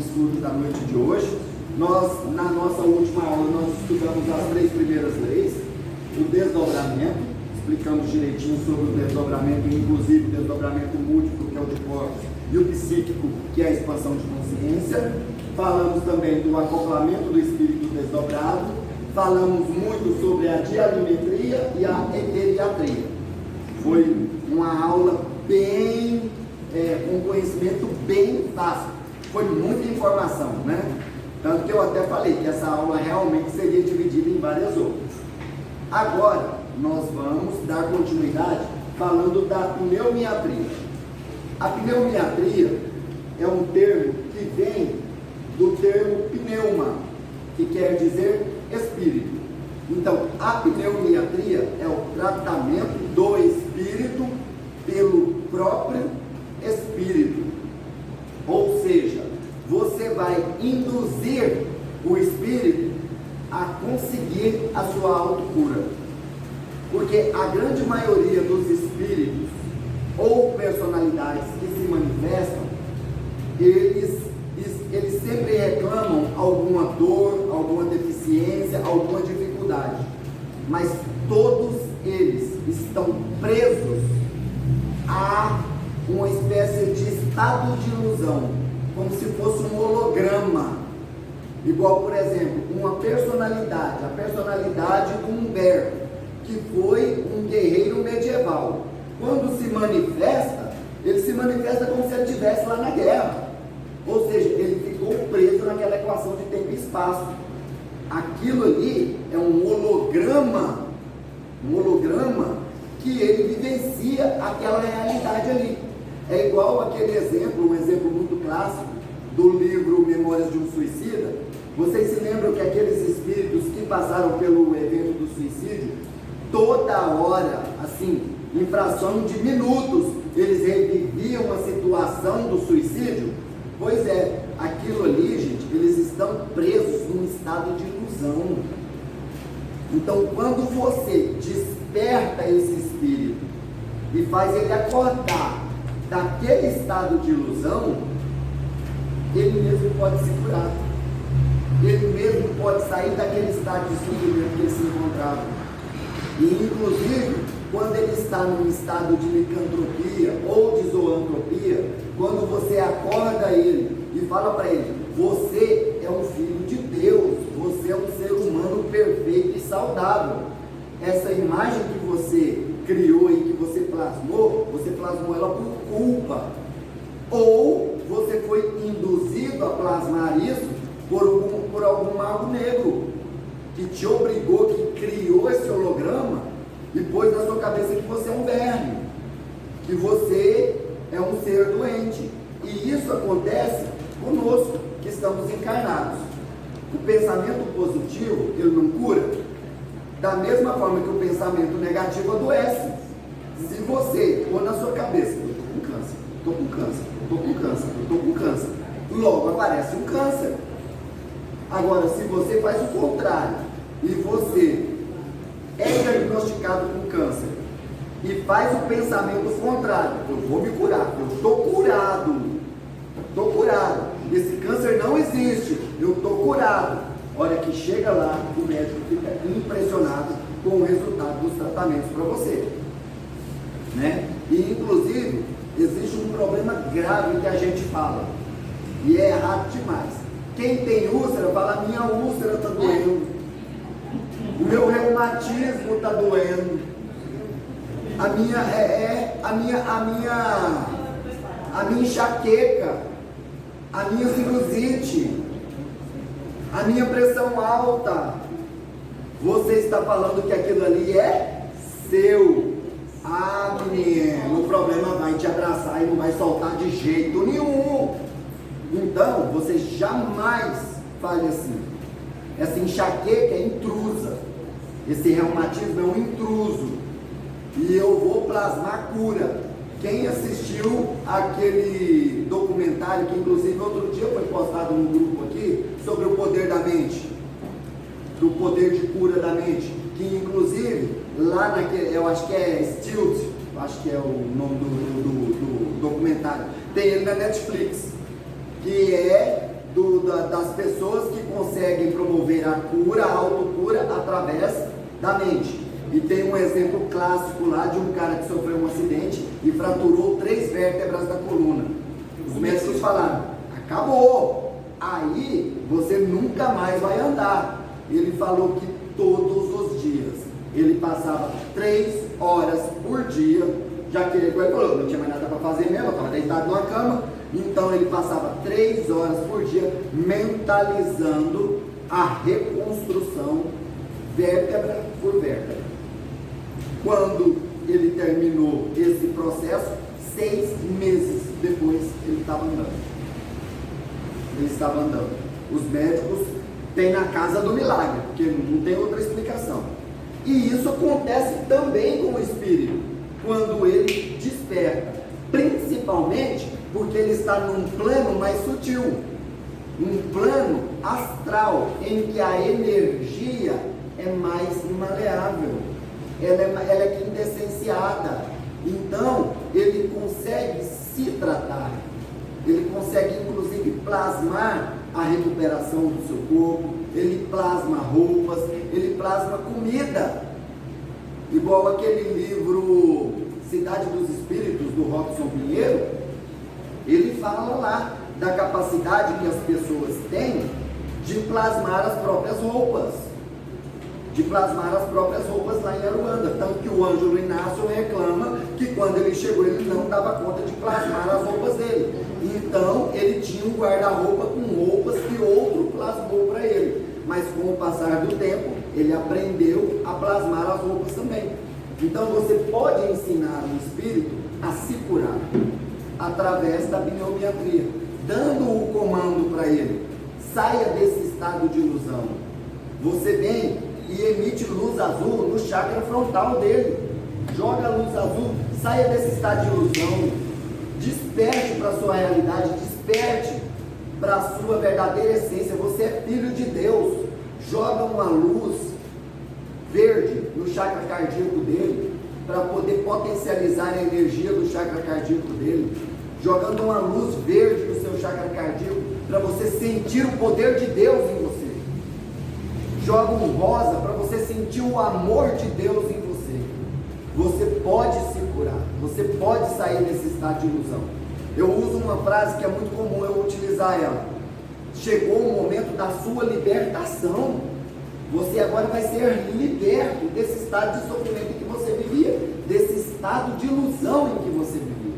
estudo da noite de hoje. Na nossa última aula, nós estudamos as 3 primeiras leis, o desdobramento, explicamos direitinho sobre o desdobramento, inclusive o desdobramento múltiplo, que é o de corpos, e o psíquico, que é a expansão de consciência. Falamos também do acoplamento do espírito desdobrado, falamos muito sobre a dialimetria e a eteriatria. Foi uma aula bem, um conhecimento bem fácil, foi muita informação, né? Tanto que eu até falei que essa aula realmente seria dividida em várias outras. Agora, nós vamos dar continuidade falando da pneumiatria. A pneumiatria é um termo que vem do termo pneuma, que quer dizer espírito. Então, a pneumiatria é o tratamento do espírito pelo próprio espírito. Ou seja, você vai induzir o espírito a conseguir a sua autocura. Porque a grande maioria dos espíritos ou personalidades que se manifestam, eles sempre reclamam alguma dor, alguma deficiência, alguma dificuldade. Mas todos eles estão presos a uma espécie de estado de ilusão, como se fosse um holograma. Igual, por exemplo, uma personalidade, a personalidade do Humberto, que foi um guerreiro medieval. Quando se manifesta, ele se manifesta como se ele estivesse lá na guerra. Ou seja, ele ficou preso naquela equação de tempo e espaço. Aquilo ali é um holograma que ele vivencia aquela realidade ali. É igual aquele exemplo, um exemplo muito clássico do livro Memórias de um Suicida. Vocês se lembram que aqueles espíritos que passaram pelo evento do suicídio, toda hora, assim, em fração de minutos, eles reviviam a situação do suicídio? Pois é, aquilo ali, gente, eles estão presos num estado de ilusão. Então, quando você desperta esse espírito e faz ele acordar daquele estado de ilusão, ele mesmo pode se curar. Ele mesmo pode sair daquele estado de sofrimento que ele se encontrava. E, inclusive, quando ele está num estado de licantropia ou de zoantropia, quando você acorda ele e fala para ele: você é um filho de Deus, você é um ser humano perfeito e saudável. Essa imagem que você criou e que você plasmou ela por culpa. Ou você foi induzido a plasmar isso por algum mago negro, que te obrigou, que criou esse holograma e pôs na sua cabeça que você é um verme, que você é um ser doente. E isso acontece conosco, que estamos encarnados. O pensamento positivo, ele não cura, da mesma forma que o pensamento negativo adoece. Se você pôr na sua cabeça: eu estou com câncer, estou com câncer, estou com câncer, estou com câncer, logo aparece um câncer. Agora, se você faz o contrário e você é diagnosticado com câncer e faz o pensamento contrário: eu vou me curar, eu estou curado, esse câncer não existe, eu estou curado. Olha que chega lá, o médico fica impressionado com o resultado dos tratamentos para você, né? E inclusive existe um problema grave que a gente fala, e é errado demais. Quem tem úlcera fala: minha úlcera está doendo, o meu reumatismo está doendo, a minha enxaqueca, a minha sinusite, a minha pressão alta. Você está falando que aquilo ali é seu. Ah, menino, o problema vai te abraçar e não vai soltar de jeito nenhum. Então, você jamais fale assim: essa enxaqueca é intrusa, esse reumatismo é um intruso, e eu vou plasmar cura. Quem assistiu aquele documentário, que inclusive outro dia foi postado no grupo aqui, sobre o poder da mente, do poder de cura da mente, que inclusive lá naquele, eu acho que é Stilt, acho que é o nome do documentário, tem ele na Netflix, que é das pessoas que conseguem promover a cura, a autocura, através da mente. E tem um exemplo clássico lá de um cara que sofreu um acidente e fraturou 3 vértebras da coluna. Os médicos falaram: acabou, aí você nunca mais vai andar. Ele falou que todos os dias ele passava 3 horas por dia, já que ele falou, não tinha mais nada para fazer mesmo, estava deitado numa cama. Então ele passava 3 horas por dia mentalizando a reconstrução vértebra por vértebra. Quando ele terminou esse processo, 6 meses depois ele estava andando. Ele estava andando. Os médicos têm na casa do milagre, porque não tem outra explicação. E isso acontece também com o espírito, quando ele desperta, principalmente porque ele está num plano mais sutil, um plano astral, em que a energia é mais maleável, ela é quintessenciada. Então ele consegue se tratar, ele consegue inclusive plasmar a recuperação do seu corpo, ele plasma roupas, ele plasma comida, igual aquele livro Cidade dos Espíritos, do Robson Pinheiro. Ele fala lá da capacidade que as pessoas têm de plasmar as próprias roupas, lá em Aruanda. Tanto que o Ângelo Inácio reclama que quando ele chegou ele não dava conta de plasmar as roupas dele. Então ele tinha um guarda-roupa com roupas que outro plasmou para ele. Mas com o passar do tempo, ele aprendeu a plasmar as roupas também. Então você pode ensinar o espírito a se curar através da biometria, dando o comando para ele: saia desse estado de ilusão. Você vem e emite luz azul no chakra frontal dele, joga a luz azul, saia desse estado de ilusão, desperte para a sua realidade, desperte para a sua verdadeira essência. Você é filho de Deus. Joga uma luz verde no chakra cardíaco dele, para poder potencializar a energia do chakra cardíaco dele, jogando uma luz verde no seu chakra cardíaco, para você sentir o poder de Deus em você. Joga um rosa para você sentir o amor de Deus em você. Você pode se curar, você pode sair desse estado de ilusão. Eu uso uma frase que é muito comum eu utilizar ela: chegou o momento da sua libertação. Você agora vai ser liberto desse estado de sofrimento em que você vivia, desse estado de ilusão em que você vivia.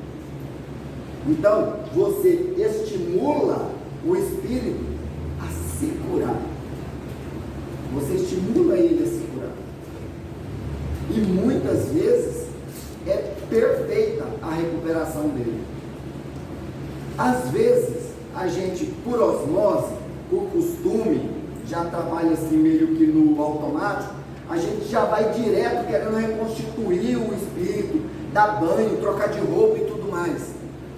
Então, você estimula o espírito a se curar. Você estimula ele a se curar. E muitas vezes é perfeita a recuperação dele. Às vezes, a gente, por osmose, por costume, já trabalha assim meio que no automático, a gente já vai direto querendo reconstituir o espírito, dar banho, trocar de roupa e tudo mais.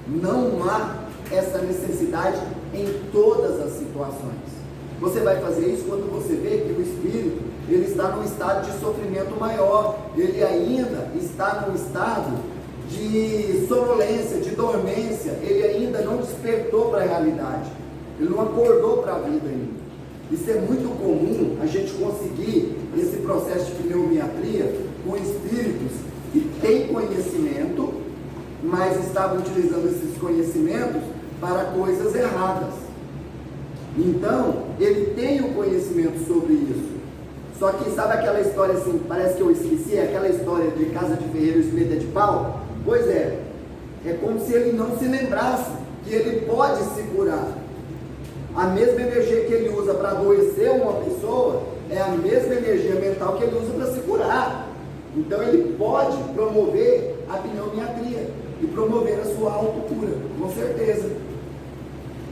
Não há essa necessidade em todas as situações. Você vai fazer isso quando você vê que o espírito ele está num estado de sofrimento maior, ele ainda está num estado de sonolência, de dormência, ele ainda não despertou para a realidade, ele não acordou para a vida ainda. Isso é muito comum, a gente conseguir esse processo de pneumiatria com espíritos que têm conhecimento, mas estavam utilizando esses conhecimentos para coisas erradas. Então, ele tem o conhecimento sobre isso. Só que sabe aquela história assim, parece que eu esqueci, aquela história de casa de ferreiro e espeta de pau? Pois é como se ele não se lembrasse que ele pode se curar. A mesma energia que ele usa para adoecer uma pessoa é a mesma energia mental que ele usa para se curar. Então ele pode promover a pneumiatria e promover a sua autocura, com certeza.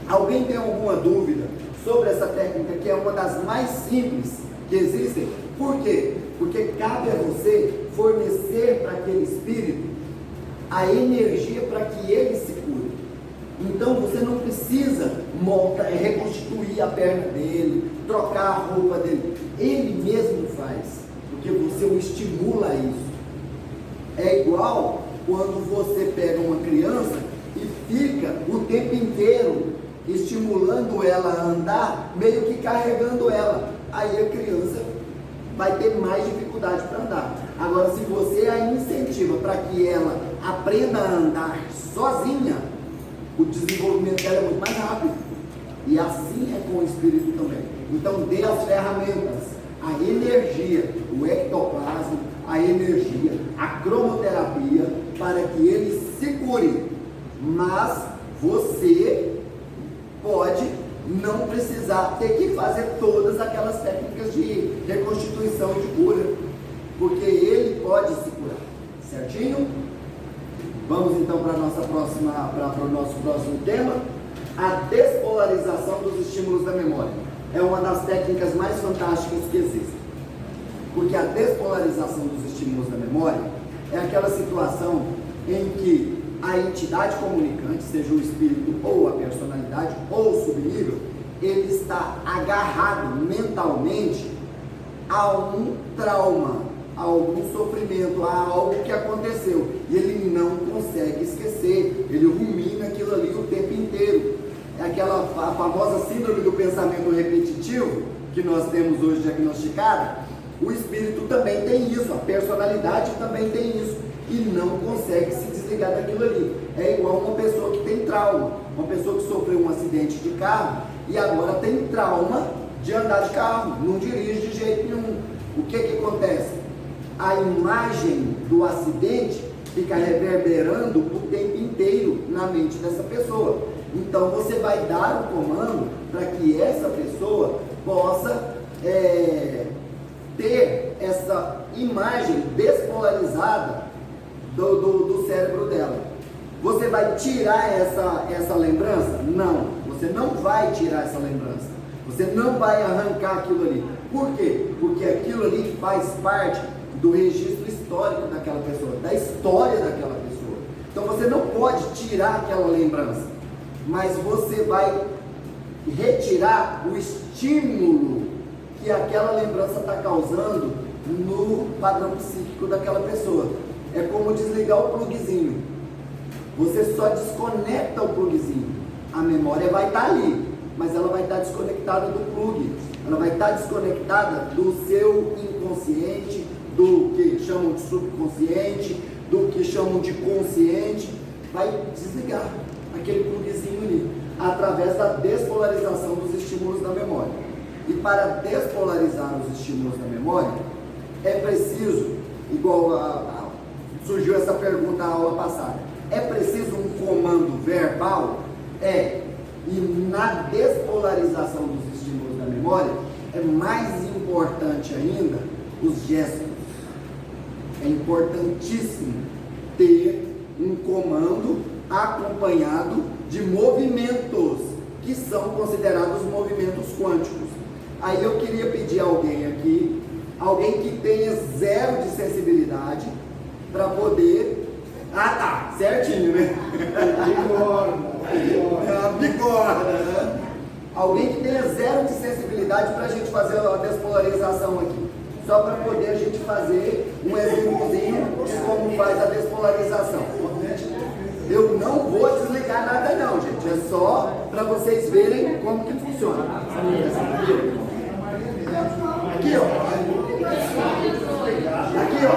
Alguém tem alguma dúvida sobre essa técnica, que é uma das mais simples que existem? Por quê? Porque cabe a você fornecer para aquele espírito a energia para que ele se cure. Então você não precisa reconstituir a perna dele, trocar a roupa dele. Ele mesmo faz, porque você o estimula a isso. É igual quando você pega uma criança e fica o tempo inteiro estimulando ela a andar, meio que carregando ela. Aí a criança vai ter mais dificuldade para andar. Agora, se você a incentiva para que ela aprenda a andar sozinha, o desenvolvimento dela é muito mais rápido. E assim é com o espírito também. Então, dê as ferramentas, a energia, o ectoplasma, a energia, a cromoterapia, para que ele se cure. Mas você pode não precisar ter que fazer todas aquelas técnicas de reconstituição de cura, porque ele pode se curar, certinho? Vamos então para o nosso próximo tema, a despolarização dos estímulos da memória. É uma das técnicas mais fantásticas que existem, porque a despolarização dos estímulos da memória é aquela situação em que a entidade comunicante, seja o espírito ou a personalidade ou o subnível, ele está agarrado mentalmente a um trauma, a algum sofrimento, a algo que aconteceu, e ele não consegue esquecer, ele rumina aquilo ali o tempo inteiro. É aquela a famosa síndrome do pensamento repetitivo que nós temos hoje diagnosticada. O espírito também tem isso, a personalidade também tem isso, e não consegue se desligar daquilo ali. É igual uma pessoa que tem trauma, uma pessoa que sofreu um acidente de carro e agora tem trauma de andar de carro, não dirige de jeito nenhum. O que acontece? A imagem do acidente fica reverberando o tempo inteiro na mente dessa pessoa. Então você vai dar o comando para que essa pessoa possa ter essa imagem despolarizada do cérebro dela. Você vai tirar essa lembrança? Não, você não vai tirar essa lembrança. Você não vai arrancar aquilo ali. Por quê? Porque aquilo ali faz parte do registro histórico daquela pessoa, da história daquela pessoa. Então você não pode tirar aquela lembrança, mas você vai retirar o estímulo que aquela lembrança está causando no padrão psíquico daquela pessoa. É como desligar o pluguezinho. Você só desconecta o pluguezinho. A memória vai estar ali, mas ela vai estar desconectada do plugue. Ela vai estar desconectada do seu inconsciente, do que chamam de subconsciente, do que chamam de consciente. Vai desligar aquele pluguezinho ali, através da despolarização dos estímulos da memória. E para despolarizar os estímulos da memória, é preciso, surgiu essa pergunta na aula passada, é preciso um comando verbal? E na despolarização dos estímulos da memória, é mais importante ainda os gestos. É importantíssimo ter um comando acompanhado de movimentos, que são considerados movimentos quânticos. Aí eu queria pedir a alguém aqui, alguém que tenha zero de sensibilidade, para poder... Ah, tá, certinho, né? Bigorna, né? Alguém que tenha zero de sensibilidade para a gente fazer a despolarização aqui. Só para poder a gente fazer um exemplozinho de como faz a despolarização. Eu não vou desligar nada não, gente. É só para vocês verem como que funciona. Aqui, ó. Aqui, ó.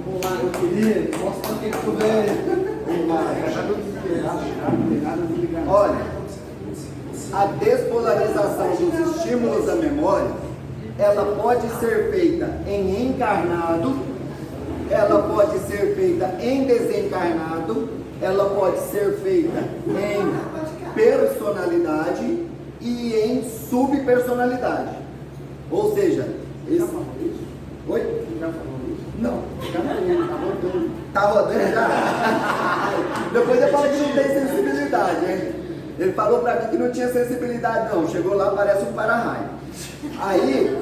Vamos lá, meu querido. Posso fazer tudo bem? Olha, a despolarização dos estímulos da memória, ela pode ser feita em encarnado, ela pode ser feita em desencarnado, ela pode ser feita em personalidade e em subpersonalidade. Ou seja, esse... Oi? Já falou isso? Não. Já falou, tá rodando. Tá rodando já? Depois ele fala que não tem sensibilidade, hein? Ele falou pra mim que não tinha sensibilidade não. Chegou lá, parece um para-raio. Aí,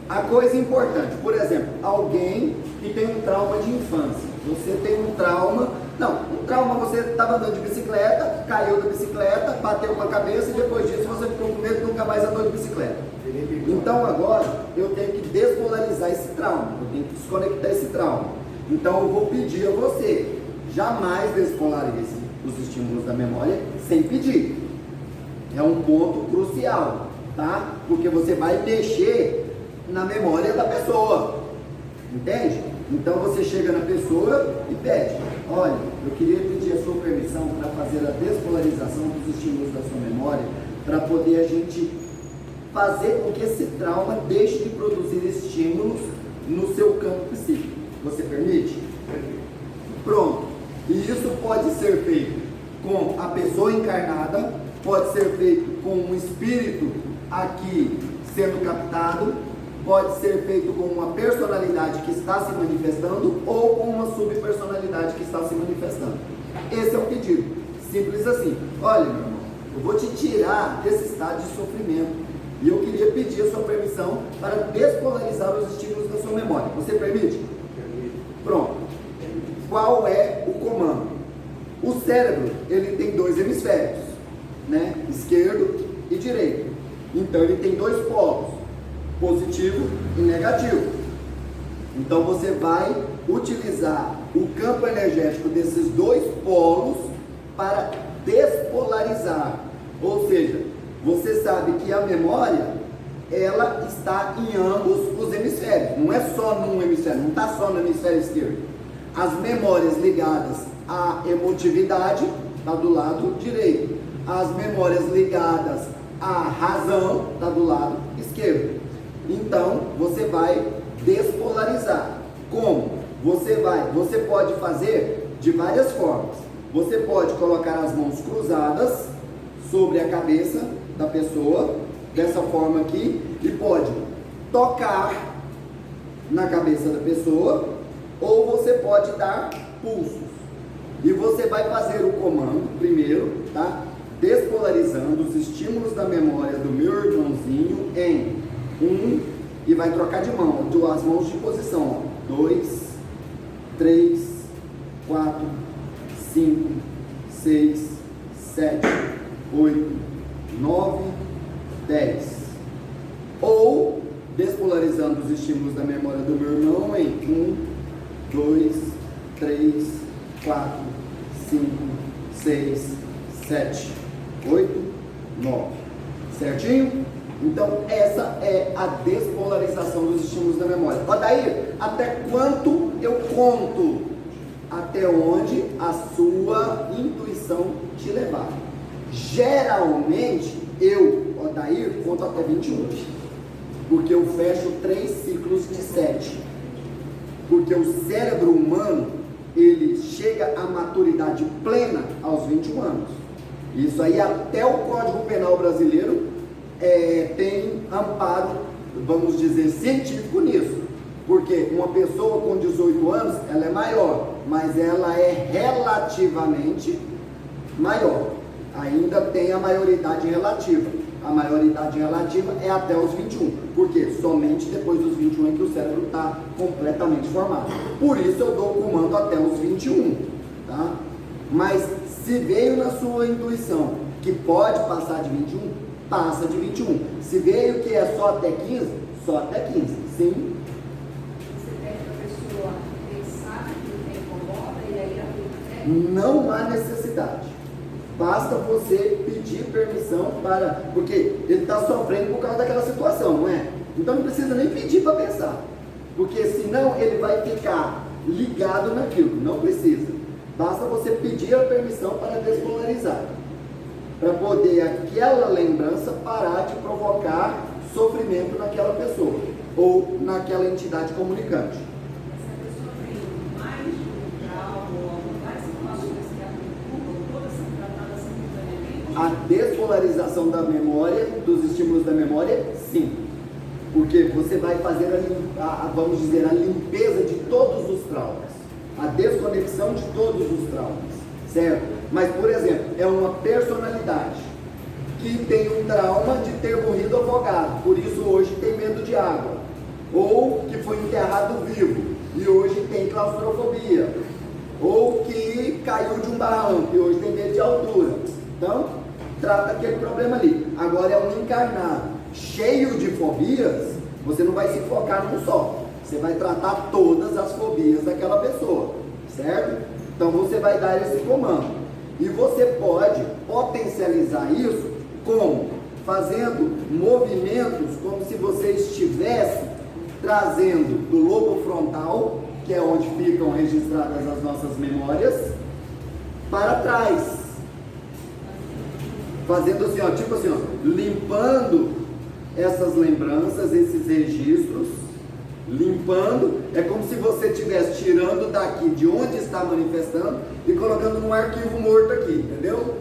a coisa importante, por exemplo, alguém que tem um trauma de infância. Você tem um trauma... Não, um trauma, você estava andando de bicicleta, caiu da bicicleta, bateu com a cabeça e depois disso você ficou com medo e nunca mais andou de bicicleta. Então agora eu tenho que despolarizar esse trauma, eu tenho que desconectar esse trauma. Então eu vou pedir a você, jamais despolarize os estímulos da memória sem pedir. É um ponto crucial, tá? Porque você vai mexer na memória da pessoa, entende? Então você chega na pessoa e pede: olha, eu queria pedir a sua permissão para fazer a despolarização dos estímulos da sua memória, para poder a gente fazer com que esse trauma deixe de produzir estímulos no seu campo psíquico. Você permite? Pronto. E isso pode ser feito com a pessoa encarnada, pode ser feito com um espírito aqui sendo captado, pode ser feito com uma personalidade que está se manifestando ou com uma subpersonalidade que está se manifestando. Esse é o pedido. Simples assim. Olha, meu irmão, eu vou te tirar desse estado de sofrimento e eu queria pedir a sua permissão para despolarizar os estímulos da sua memória. Você permite? Pronto. Qual é o comando? O cérebro, ele tem dois hemisférios, né? Esquerdo e direito. Então ele tem dois polos, positivo e negativo. Então você vai utilizar o campo energético desses dois polos para despolarizar. Ou seja, você sabe que a memória, ela está em ambos os hemisférios. Não é só num hemisfério, não está só no hemisfério esquerdo. As memórias ligadas à emotividade está do lado direito. As memórias ligadas à razão está do lado esquerdo. Então, você vai despolarizar. Como? Você pode fazer de várias formas. Você pode colocar as mãos cruzadas sobre a cabeça da pessoa, dessa forma aqui, e pode tocar na cabeça da pessoa, ou você pode dar pulsos. E você vai fazer o comando primeiro, tá? Despolarizando os estímulos da memória do meu irmãozinho em 1, e vai trocar de mão, as mãos de posição, 2, 3, 4, 5, 6, 7, 8, 9, 10. Ou despolarizando os estímulos da memória do meu irmão em 1, 2, 3, 4, 5, 6, 7, 8, 9. Certinho? Então essa é a despolarização dos estímulos da memória. Odair, até quanto eu conto? Até onde a sua intuição te levar. Geralmente eu, Odair, conto até 21. Porque eu fecho 3 ciclos de 7. Porque o cérebro humano, ele chega à maturidade plena aos 21 anos. Isso aí até o Código Penal brasileiro tem amparo, vamos dizer, científico nisso. Porque uma pessoa com 18 anos, ela é maior, mas ela é relativamente maior. Ainda tem a maioridade relativa. A maioridade relativa é até os 21. Porque somente depois dos 21 é que o cérebro está completamente formado. Por isso eu dou o comando até os 21. Tá? Mas se veio na sua intuição que pode passar de 21, passa de 21. Se veio que é só até 15, só até 15. Sim. Você pede para a pessoa pensar que o tempo incomoda e aí a Não há necessidade. Basta você pedir permissão para... Porque ele está sofrendo por causa daquela situação, não é? Então não precisa nem pedir para pensar. Porque senão ele vai ficar ligado naquilo. Não precisa. Basta você pedir a permissão para despolarizar. Para poder aquela lembrança parar de provocar sofrimento naquela pessoa. Ou naquela entidade comunicante. Essa pessoa tem mais de um grau ou várias situações que a preocupam, todas são tratadas simultaneamente? A despolarização da memória, dos estímulos da memória, sim. Porque você vai fazer vamos dizer, a limpeza de todos os traumas. A desconexão de todos os traumas. Certo? Mas, por exemplo, é uma personalidade que tem um trauma de ter morrido afogado, por isso hoje tem medo de água. Ou que foi enterrado vivo e hoje tem claustrofobia. Ou que caiu de um barranco e hoje tem medo de altura. Então, trata aquele problema ali. Agora é um encarnado cheio de fobias, você não vai se focar num só. Você vai tratar todas as fobias daquela pessoa, certo? Então você vai dar esse comando. E você pode potencializar isso como? Fazendo movimentos como se você estivesse trazendo do lobo frontal, que é onde ficam registradas as nossas memórias, para trás. Fazendo assim, ó, tipo assim, ó, limpando essas lembranças, esses registros, limpando, é como se você estivesse tirando daqui de onde está manifestando e colocando num arquivo morto aqui, entendeu?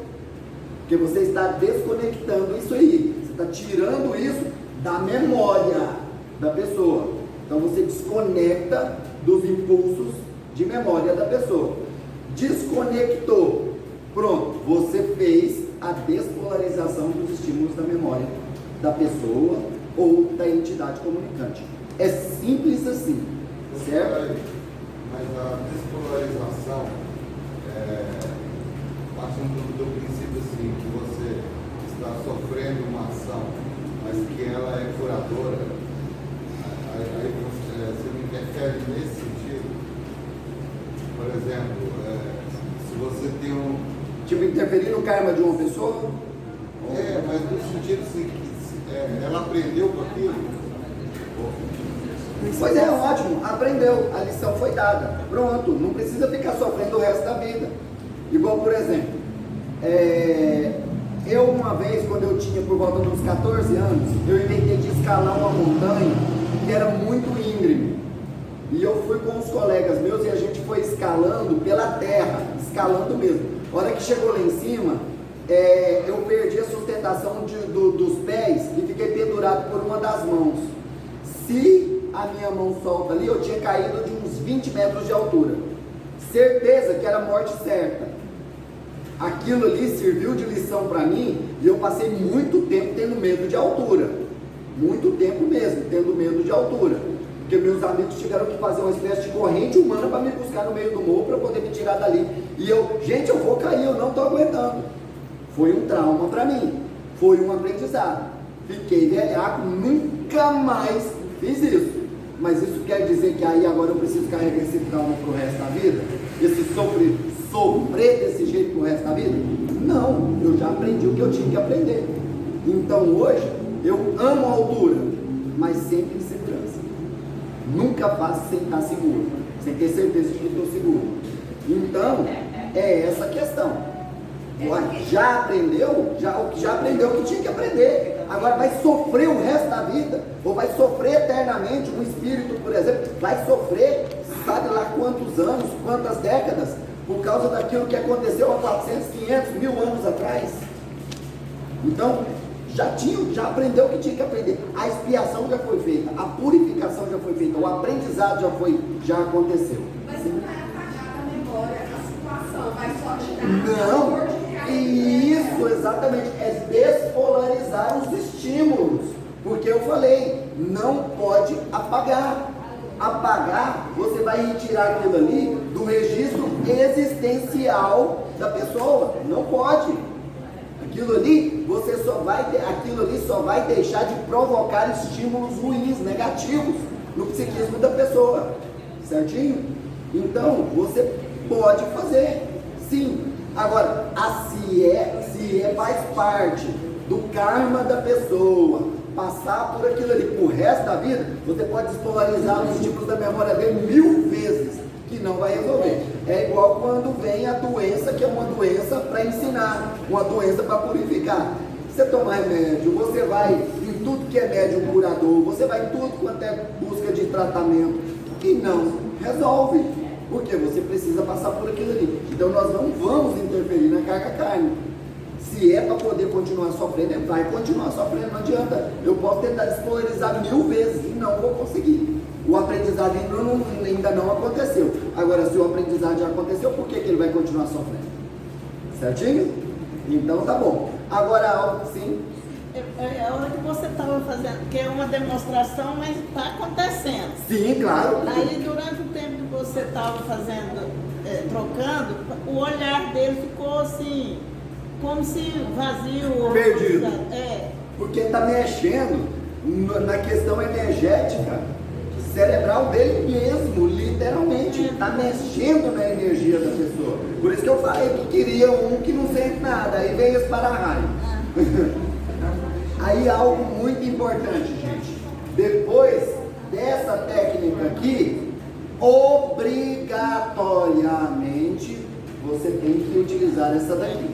Porque você está desconectando isso aí, você está tirando isso da memória da pessoa. Então você desconecta dos impulsos de memória da pessoa. Desconectou, pronto, você fez a despolarização dos estímulos da memória da pessoa ou da entidade comunicante. É simples assim, certo? Mas a despolarização partindo do princípio assim, que você está sofrendo uma ação, mas que ela é curadora, aí você não interfere nesse sentido. Por exemplo, se você tem um... Tipo, interferir no karma de uma pessoa? mas no sentido assim, que ela aprendeu com aquilo. Pois é, ótimo, aprendeu, a lição foi dada, pronto, não precisa ficar sofrendo o resto da vida. Igual, por exemplo, eu uma vez, quando eu tinha por volta dos 14 anos, eu inventei de escalar uma montanha que era muito íngreme. E eu fui com os colegas meus e a gente foi escalando pela terra, escalando mesmo. A hora que chegou lá em cima, eu perdi a sustentação dos pés e fiquei pendurado por uma das mãos. Se a minha mão solta ali, eu tinha caído de uns 20 metros de altura. Certeza que era a morte certa. Aquilo ali serviu de lição para mim e eu passei muito tempo tendo medo de altura. Muito tempo mesmo, tendo medo de altura. Porque meus amigos tiveram que fazer uma espécie de corrente humana para me buscar no meio do morro para poder me tirar dali. E eu, gente, eu vou cair, eu não estou aguentando. Foi um trauma para mim. Foi um aprendizado. Fiquei velhaco, nunca mais fiz isso. Mas isso quer dizer que aí agora eu preciso carregar esse trauma pro resto da vida? Esse sofrer desse jeito pro resto da vida? Não, eu já aprendi o que eu tinha que aprender. Então hoje, eu amo a altura, mas sempre em segurança. Nunca faço sem estar seguro, sem ter certeza de que estou seguro. Então, é essa a questão. Já aprendeu o que tinha que aprender. Agora vai sofrer o resto da vida, ou vai sofrer eternamente. Um espírito, por exemplo, vai sofrer, sabe lá quantos anos, quantas décadas, por causa daquilo que aconteceu há 400, 500, 1000 anos atrás. Então, já aprendeu o que tinha que aprender. A expiação já foi feita, a purificação já foi feita, o aprendizado já aconteceu. Mas não vai apagar a memória, a situação, vai só te dar Não, dor de isso exatamente, é despolarizar os estímulos, porque eu falei, não pode apagar. Apagar, você vai retirar aquilo ali do registro existencial da pessoa, não pode. Aquilo ali só vai deixar de provocar estímulos ruins, negativos no psiquismo da pessoa, certinho? Então, você pode fazer, sim. Agora, faz parte do karma da pessoa passar por aquilo ali pro resto da vida, você pode despolarizar os estímulos da memória dele 1000 vezes, que não vai resolver. É igual quando vem a doença, que é uma doença para ensinar, uma doença para purificar. Você toma remédio, você vai em tudo que é médium curador, você vai em tudo quanto é busca de tratamento, e não resolve, porque você precisa passar por aquilo ali. Então nós não vamos interferir na carga kármica. Se é para poder continuar sofrendo, vai continuar sofrendo, não adianta. Eu posso tentar despolarizar 1000 vezes e não vou conseguir. O aprendizado ainda não aconteceu. Agora, se o aprendizado já aconteceu, por que ele vai continuar sofrendo? Certinho? Então tá bom. Agora, algo sim. É a hora que você estava fazendo, que é uma demonstração, mas está acontecendo. Sim, claro. Aí, durante o tempo que você estava fazendo, trocando, o olhar dele ficou assim, como se vazio. Perdido. Porque está mexendo na questão energética cerebral dele mesmo, literalmente. Está mexendo na energia da pessoa. Por isso que eu falei que queria um que não sente nada. Aí veio esse para-raio. Aí algo muito importante, gente. Depois dessa técnica aqui, obrigatoriamente você tem que utilizar essa daqui.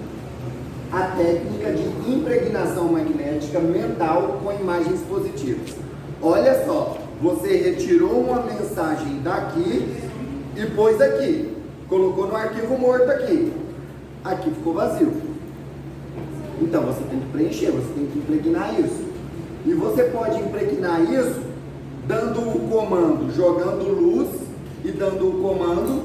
A técnica de impregnação magnética mental com imagens positivas. Olha só, você retirou uma mensagem daqui e pôs aqui. Colocou no arquivo morto aqui. Aqui ficou vazio. Então você tem que preencher, você tem que impregnar isso. E você pode impregnar isso dando o comando, jogando luz e dando o comando,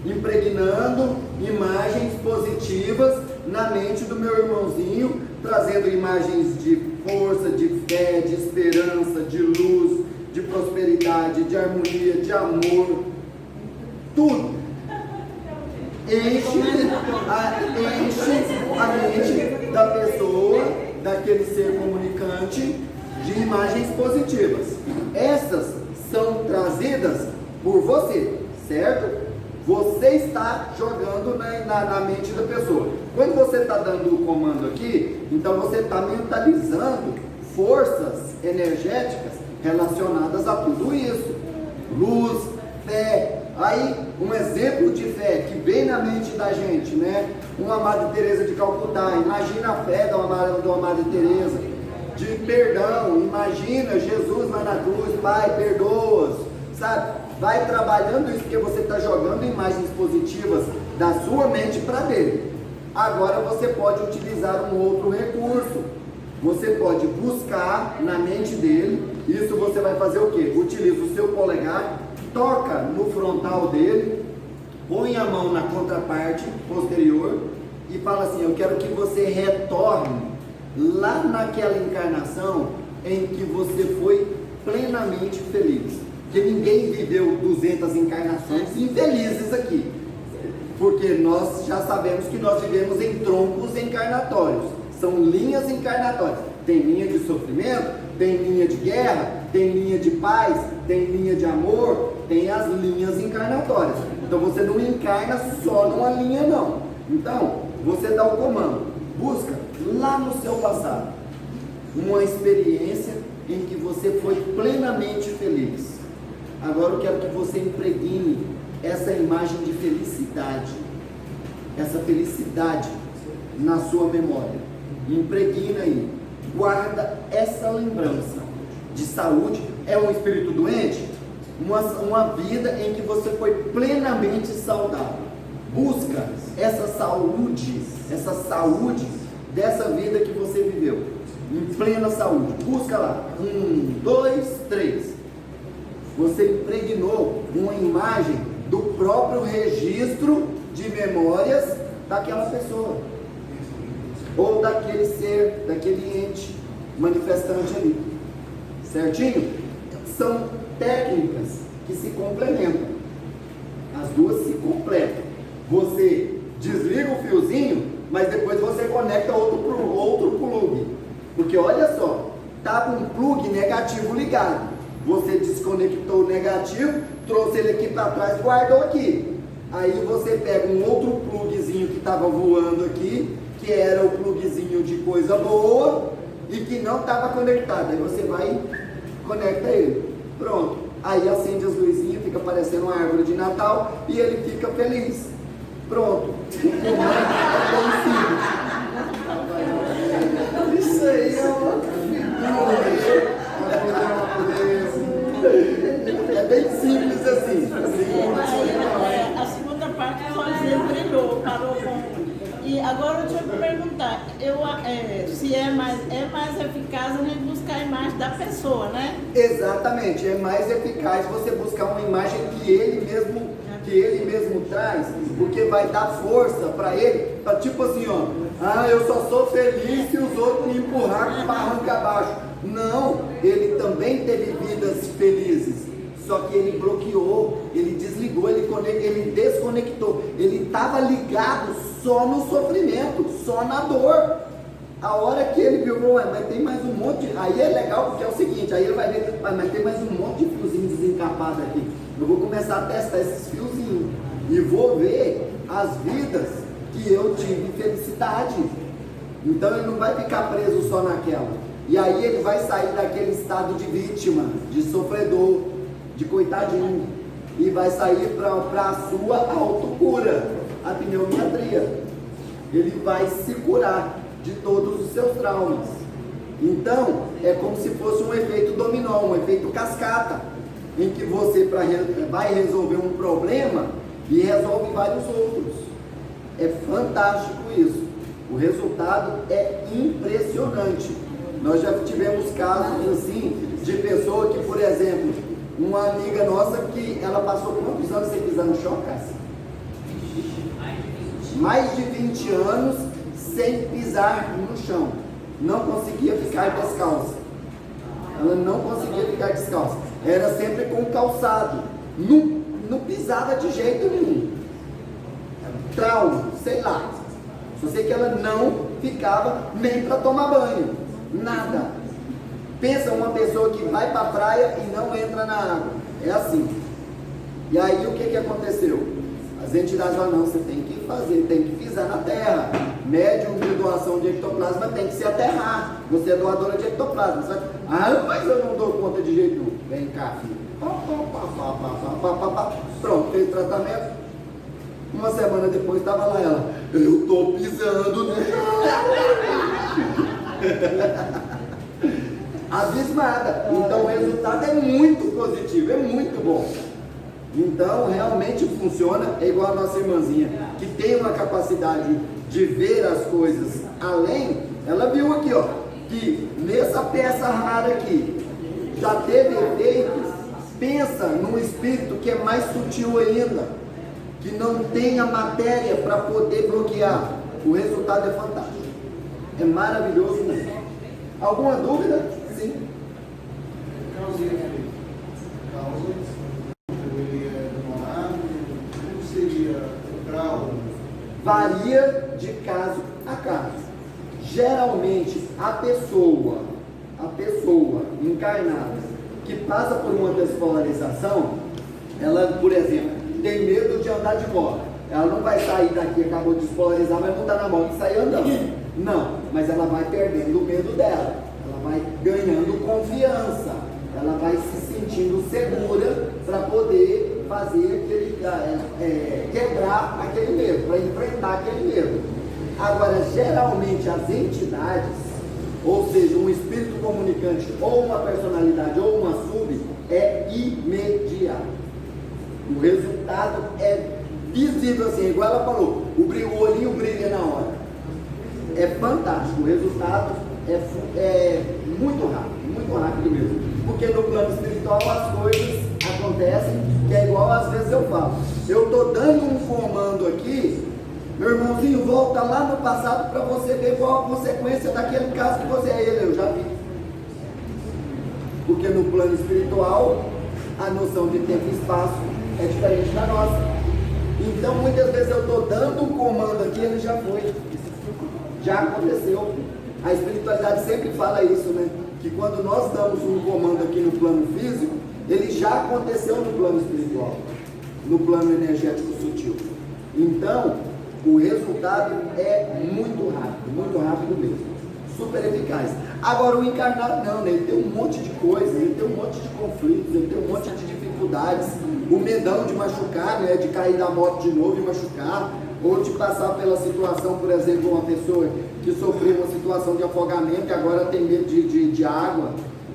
impregnando imagens positivas na mente do meu irmãozinho, trazendo imagens de força, de fé, de esperança, de luz, de prosperidade, de harmonia, de amor, tudo. Enche a mente da pessoa, daquele ser comunicante, de imagens positivas. Essas são trazidas por você, certo? Você está jogando na mente da pessoa. Quando você está dando o comando aqui, então você está mentalizando forças energéticas relacionadas a tudo isso. Luz, fé. Aí, um exemplo de fé que vem na mente da gente, né? Uma Madre Teresa de Calcutá, imagina a fé da Madre Teresa. De perdão, imagina Jesus lá na cruz, Pai, perdoa-os, sabe? Vai trabalhando isso, porque você está jogando imagens positivas da sua mente para dele. Agora você pode utilizar um outro recurso. Você pode buscar na mente dele. Isso você vai fazer o quê? Utiliza o seu polegar, toca no frontal dele, põe a mão na contraparte posterior e fala assim: eu quero que você retorne lá naquela encarnação em que você foi plenamente feliz. Porque ninguém viveu 200 encarnações infelizes aqui. Porque nós já sabemos que nós vivemos em troncos encarnatórios. São linhas encarnatórias. Tem linha de sofrimento, tem linha de guerra, tem linha de paz, tem linha de amor, tem as linhas encarnatórias. Então você não encarna só numa linha não. Então, você dá o comando. Busca lá no seu passado uma experiência em que você foi plenamente feliz. Agora eu quero que você impregne essa imagem de felicidade, essa felicidade na sua memória. Impregna aí, guarda essa lembrança de saúde. É um espírito doente? Uma vida em que você foi plenamente saudável. Busca essa saúde dessa vida que você viveu, em plena saúde. Busca lá, 1, 2, 3. Você impregnou uma imagem do próprio registro de memórias daquela pessoa, ou daquele ser, daquele ente manifestante ali, certinho? São técnicas que se complementam, as duas se completam. Você desliga o fiozinho, mas depois você conecta outro plug, porque olha só, estava um plug negativo ligado. Você desconectou o negativo, trouxe ele aqui para trás e guardou aqui. Aí você pega um outro plugzinho que estava voando aqui, que era o plugzinho de coisa boa e que não estava conectado. Aí você vai e conecta ele. Pronto. Aí acende as luzinhas, fica parecendo uma árvore de Natal e ele fica feliz. Pronto. O comando é bem simples. Isso aí é uma figura. É bem simples assim. A segunda parte só dizer brilhou, parou com. E agora deixa eu te perguntar, se é mais eficaz a gente buscar a imagem da pessoa, né? Exatamente, é mais eficaz você buscar uma imagem que ele mesmo traz, porque vai dar força para ele, para tipo assim, ó, eu só sou feliz se os outros me empurrar para arrancar abaixo. Não, ele também teve vidas felizes, só que ele bloqueou, ele desligou, ele desconectou, ele estava ligado só no sofrimento, só na dor. A hora que ele viu, mas tem mais um monte, aí é legal porque é o seguinte, aí ele vai ver, mas tem mais um monte de fiozinho desencapado aqui. Eu vou começar a testar esses fiozinhos e vou ver as vidas que eu tive felicidade. Então ele não vai ficar preso só naquela. E aí ele vai sair daquele estado de vítima, de sofredor, de coitadinho, e vai sair para a sua autocura, a pneumiatria. Ele vai se curar de todos os seus traumas. Então, é como se fosse um efeito dominó, um efeito cascata, em que você vai resolver um problema e resolve vários outros. É fantástico isso. O resultado é impressionante. Nós já tivemos casos assim, de pessoa que, por exemplo, uma amiga nossa que ela passou quantos anos sem pisar no chão, Cássia? Mais de 20 anos sem pisar no chão. Não conseguia ficar descalça. Ela não conseguia ficar descalça. Era sempre com calçado. Não pisava de jeito nenhum. Trauma, sei lá. Só sei que ela não ficava nem para tomar banho. Nada. Pensa uma pessoa que vai para a praia e não entra na água. É assim. E aí o que aconteceu? As entidades falam, não, você tem que fazer, tem que pisar na terra. Médium de doação de ectoplasma tem que se aterrar. Você é doadora de ectoplasma. Sabe? Ah, mas eu não dou conta de jeito nenhum. Vem cá, filho. Pronto, fez tratamento. Uma semana depois estava lá ela. Eu estou pisando no abismada. Então o resultado é muito positivo, é muito bom. Então realmente funciona, é igual a nossa irmãzinha, que tem uma capacidade de ver as coisas além. Ela viu aqui, ó, que nessa peça rara aqui já teve efeitos. Pensa num espírito que é mais sutil ainda, que não tem a matéria para poder bloquear. O resultado é fantástico, é maravilhoso mesmo. Alguma dúvida? Sim. Causa e efeito. Causa. Ele é demorado. Como seria o grau? Varia de caso a caso. Geralmente a pessoa encarnada que passa por uma despolarização, ela, por exemplo, tem medo de andar de moto. Ela não vai sair daqui, acabou de despolarizar, vai montar na moto e sair andando. Não, mas ela vai perdendo o medo dela. Ela vai ganhando confiança. Ela vai se sentindo segura para poder fazer aquele, quebrar aquele medo, para enfrentar aquele medo. Agora, geralmente as entidades, ou seja, um espírito comunicante, ou uma personalidade, ou uma sub, é imediato. O resultado é visível assim, igual ela falou, o olhinho brilha na hora. É fantástico, o resultado é muito rápido mesmo. Porque no plano espiritual as coisas acontecem, que é igual às vezes eu falo. Eu estou dando um comando aqui, meu irmãozinho, volta lá no passado para você ver qual a consequência daquele caso que você é ele, eu já vi. Porque no plano espiritual, a noção de tempo e espaço é diferente da nossa. Então muitas vezes eu estou dando um comando aqui, ele já foi. Já aconteceu. A espiritualidade sempre fala isso, né? Que quando nós damos um comando aqui no plano físico, ele já aconteceu no plano espiritual, no plano energético sutil. Então, o resultado é muito rápido mesmo, super eficaz. Agora o encarnado não, né? Ele tem um monte de coisas, ele tem um monte de conflitos, ele tem um monte de dificuldades, o medão de machucar, né? De cair da moto de novo e machucar, ou de passar pela situação, por exemplo, uma pessoa que sofreu uma situação de afogamento e agora tem medo de água.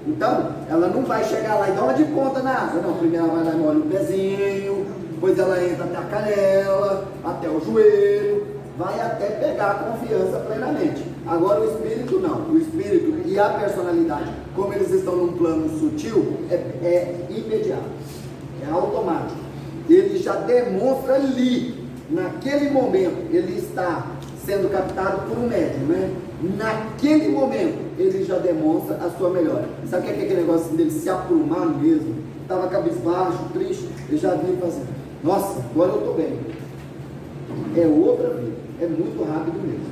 Então, ela não vai chegar lá e dar uma de ponta na água, não. Primeiro ela vai lá e molha o pezinho, depois ela entra até a canela, até o joelho, vai até pegar a confiança plenamente. Agora o espírito não, o espírito e a personalidade, como eles estão num plano sutil, é imediato, é automático. Ele já demonstra ali, naquele momento, ele está sendo captado por um médium, né? Naquele momento, ele já demonstra a sua melhora. Sabe o que é aquele negócio dele se aprumar mesmo? Estava cabisbaixo, triste, ele já vinha e fala assim, nossa, agora eu estou bem. É outra vida, é muito rápido mesmo.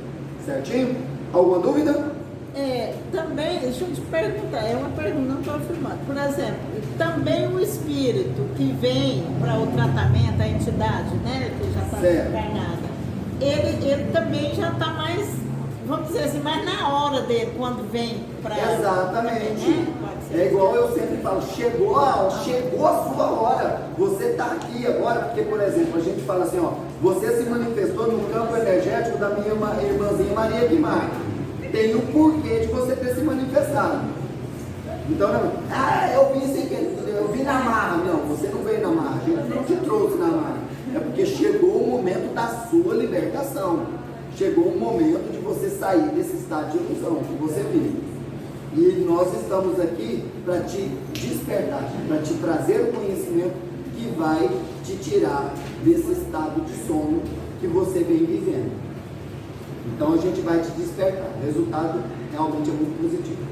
Certinho? Alguma dúvida? Também, deixa eu te perguntar, é uma pergunta, não estou afirmando. Por exemplo, também o espírito que vem para o tratamento, a entidade, né, que já está Certo. encarnada, ele também já está mais, vamos dizer assim, mais na hora dele, quando vem para... Exatamente. Né? Pode ser. É igual eu sempre falo, chegou a sua hora. Você está aqui agora, porque, por exemplo, a gente fala assim, ó, você se manifestou no campo energético da minha irmãzinha Maria Guimarães. Tem um porquê de você ter se manifestado. Então, não, eu vim sem querer, eu vim na marra. Não, você não veio na marra, a gente não te trouxe na marra. É porque chegou o momento da sua libertação. Chegou o momento de você sair desse estado de ilusão que você vive. E nós estamos aqui para te despertar, para te trazer o conhecimento que vai te tirar desse estado de sono que você vem vivendo. Então a gente vai te despertar. O resultado realmente é muito positivo.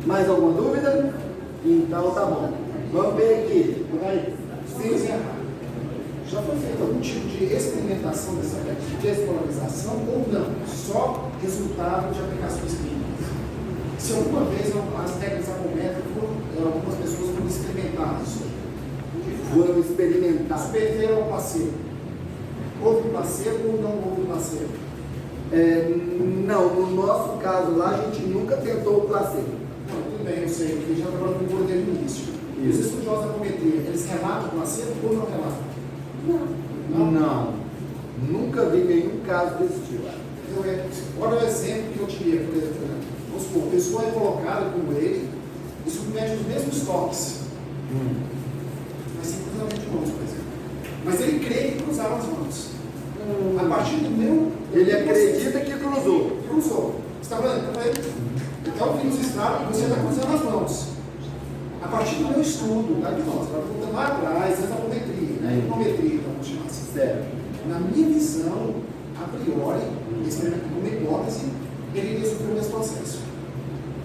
Mais alguma dúvida? Então tá bom. Vamos ver aqui. Sim. Já foi feito algum tipo de experimentação dessa despolarização ou não? Só resultado de aplicações clínicas. Se alguma vez as técnicas apométricas, algumas pessoas foram experimentadas isso. Foram experimentar. Submeteram ao placebo. Houve placebo ou não houve placebo? Não, no nosso caso lá a gente nunca tentou o placebo. Não, tudo bem, eu sei, porque já trabalhou com o desde o início. Os estudiosos da apometria, eles relatam o placebo ou não relatam? Não. Nunca vi nenhum caso desse tipo. Olha o exemplo que eu tirei, por exemplo. Vamos supor, a pessoa é colocada com ele e submete os mesmos toques. Mas sem cruzamento de mãos, por exemplo. Mas ele crê que cruzaram as mãos. A partir do meu... Ele acredita que cruzou. Cruzou. Você está falando? Ele está ouvindo os estralos e você está cruzando as mãos. A partir do meu estudo da hipnose, para voltando lá atrás, essa apometria, né? Hipnometria, então, vamos chamar assim. Certo. Na minha visão, a priori, uma hipótese, ele iria sofrer o mesmo processo.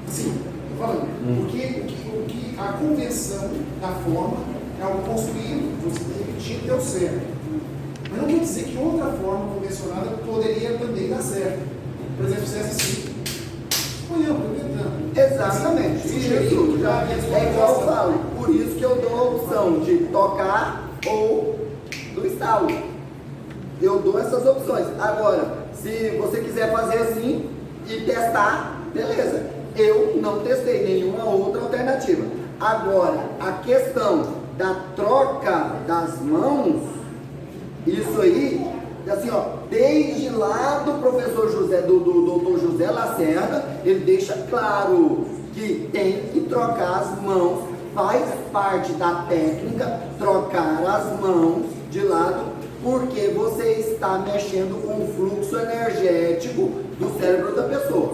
Assim, estou falando, porque o que a convenção da forma é algo construído, você repetir, deu certo. Mas não quer dizer que outra forma convencionada poderia também dar certo. Por exemplo, se essa assim, estou tentando. Exatamente. Isso já é igual eu falo. Por isso que eu dou a opção de tocar ou do estalo. Eu dou essas opções. Agora, se você quiser fazer assim e testar, beleza. Eu não testei nenhuma outra alternativa. Agora, a questão da troca das mãos, isso aí, assim, ó, desde lá do professor José, do doutor José Lacerda, ele deixa claro que tem que trocar as mãos, faz parte da técnica trocar as mãos de lado, porque você está mexendo com o fluxo energético do cérebro da pessoa,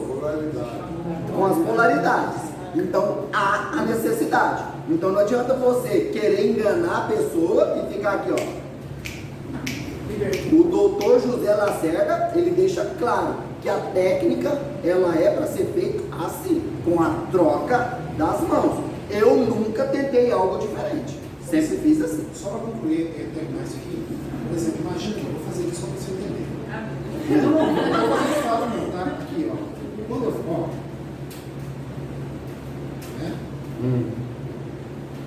com as polaridades. Então há a necessidade. Então não adianta você querer enganar a pessoa e ficar aqui, ó. O doutor José Lacerda, ele deixa claro que a técnica, ela é para ser feita assim, com a troca das mãos. Eu nunca tentei algo diferente, sempre fiz assim. Só para concluir, terminar isso aqui, por exemplo, imagina que eu vou fazer isso só para você entender. Não vou fazer fala não, tá? Aqui, ó. Quando eu for, né?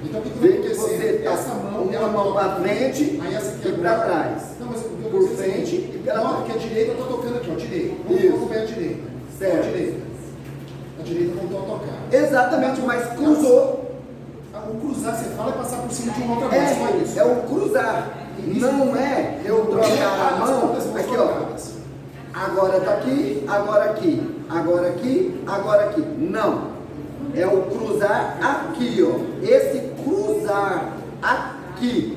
Então o que Vê vai que acontecer? você está Essa mão, uma mão para frente aí essa aqui e para trás. Não, mas o que eu Por vou dizer é o frente seguinte, e pela não, trás. porque a direita eu estou tocando aqui, ó, direita. Isso. Vamos ver a direita. Certo. A direita. A direita voltou a tocar. Exatamente, mas cruzou. O cruzar, você fala, é passar por cima de uma outra mão, só isso. É o cruzar. Não é eu trocar a mão aqui, ó. Agora tá aqui, agora aqui, agora aqui, agora aqui. Não. É o cruzar aqui, ó. Esse cruzar aqui,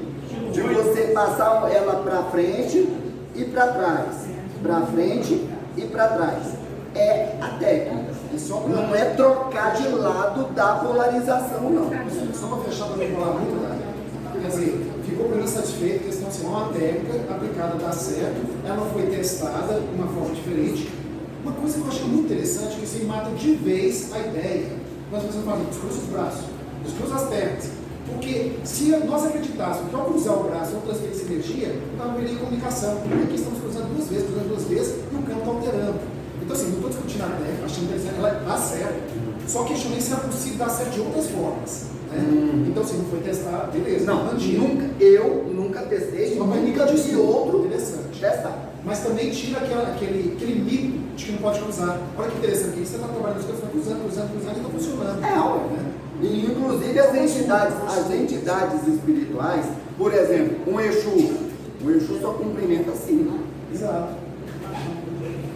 de você passar ela para frente e para trás, para frente e para trás. É a técnica. Não é trocar de lado da polarização, não. Só para fechar para não falar muito, né? Quer dizer, ficou para mim satisfeito, questão assim, é uma técnica aplicada, dá certo, ela foi testada de uma forma diferente. Uma coisa que eu achei muito interessante é que você mata de vez a ideia. Nós precisamos falar, descruza os braços, descruza as pernas. Porque se nós acreditássemos que ao cruzar o braço ou transferir essa energia, não haveria comunicação. Porque aqui estamos cruzando duas vezes, e o campo está alterando. Então assim, não estou discutindo a Só questionei se era possível dar certo de outras formas. Né? Então, se não foi testado, beleza. Não, mantido. eu nunca testei, Só nunca vi outro interessante. testar. Mas também tira aquele mito de que não pode cruzar. Olha que interessante, que você está trabalhando, você está cruzando e está funcionando. Ué. Né? E, inclusive as entidades espirituais, por exemplo, o Exu só cumprimenta assim. Exato.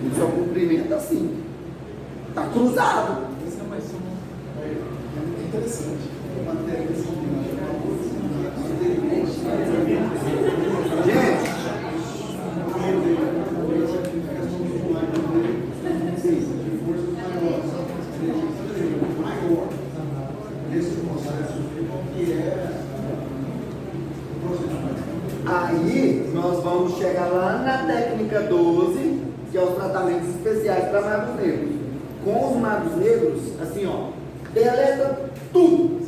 Ele só cumprimenta assim. Está cruzado. É interessante. Gente, aí nós vamos chegar lá na técnica 12, que é os tratamentos especiais para magos negros. Com os magos negros, assim ó, deleta tudo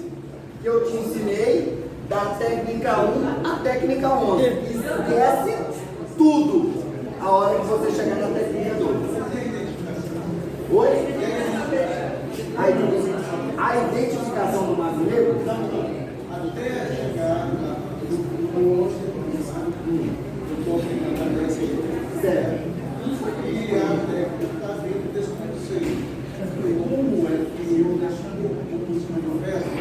que eu te ensinei da técnica 1 à técnica 11. Esquece tudo a hora que você chegar na técnica 12. Oi? A identificação do mago negro Até chegar no certo. e a técnica está dentro desse conceito. Como é que eu, como se manifesta,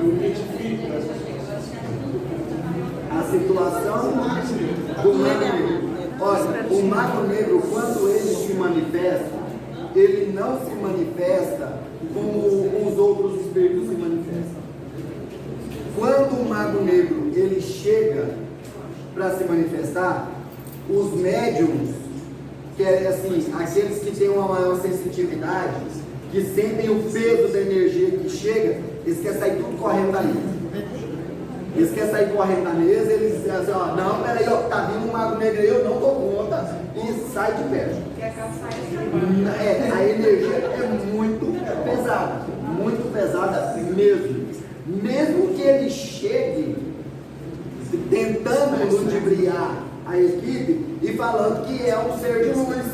eu identifico essa A situação do mago negro. Olha, o mago negro, quando ele se manifesta, ele não se manifesta como os outros espíritos se manifestam. Quando o mago negro ele chega para se manifestar, os médiums, que é assim, aqueles que têm uma maior sensitividade, que sentem o peso da energia que chega, eles querem sair tudo correndo da mesa. Eles querem sair correndo da mesa, eles dizem assim, ó, não, peraí, ó, tá vindo um mago negro aí, eu não dou conta, e sai de perto. Quer caçar esse A energia é muito pesada mesmo. Mesmo que ele chegue tentando ludibriar a equipe e falando que é um ser de luz,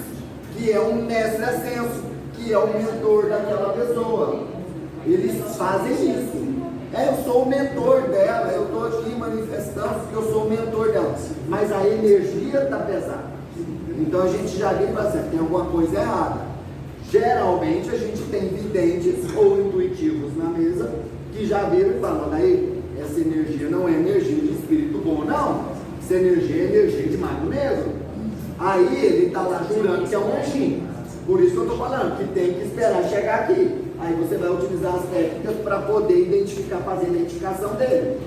que é um mestre ascenso, que é o mentor daquela pessoa. Eles fazem isso. Eu sou o mentor dela, eu estou aqui manifestando porque eu sou o mentor dela. Mas a energia está pesada. Então a gente já vê que tem alguma coisa errada. Geralmente a gente tem videntes ou intuitivos na mesa que já viram e falam, daí, essa energia não é energia de espírito bom, não. Essa energia é energia de mago negro. Aí ele está lá jurando que é um anjinho. Por isso que eu estou falando, que tem que esperar chegar aqui. Aí você vai utilizar as técnicas para poder identificar, fazer a identificação dele.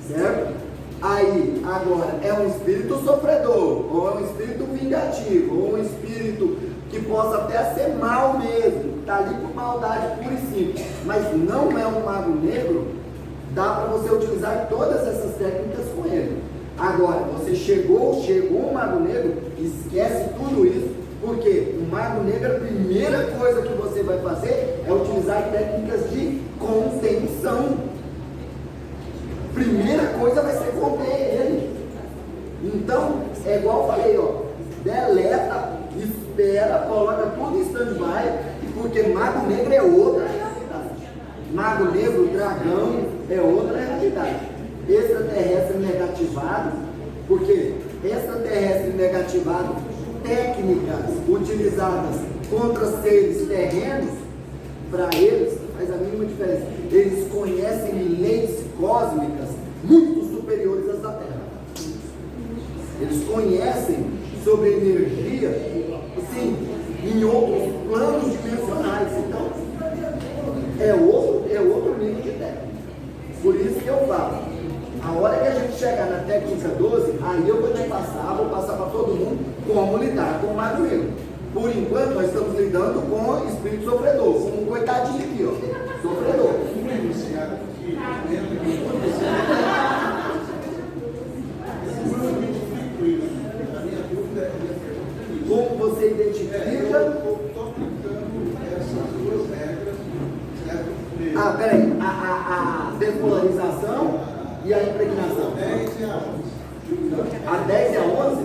Certo? Aí, agora, é um espírito sofredor, ou é um espírito vingativo, ou um espírito que possa até ser mal mesmo, está ali por maldade pura e simples, mas não é um mago negro, dá para você utilizar todas essas técnicas com ele. Agora, você chegou um mago negro, esquece tudo isso, porque o mago negro, a primeira coisa que você vai fazer é utilizar técnicas de contenção. Primeira coisa vai ser conter ele. Então, é igual eu falei, ó, deleta, espera, coloca tudo em stand-by, porque mago negro é outra realidade. Mago negro, dragão, é outra realidade. Extraterrestre negativado, porque extraterrestre negativado, técnicas utilizadas contra seres terrenos, para eles faz a mínima diferença. Eles conhecem leis cósmicas muito superiores às da Terra. Eles conhecem sobre energia, assim, em outros planos dimensionais. Então, é outro nível de técnica. Por isso que eu falo, a hora que a gente chegar na técnica 12, aí eu vou passar para todo mundo como lidar com o mago negro. Por enquanto, nós estamos lidando com o espírito sofredor, com um coitadinho aqui, ó, sofredor. Como você identifica? Ah, peraí, a despolarização e a impregnação. A 10 e a 11?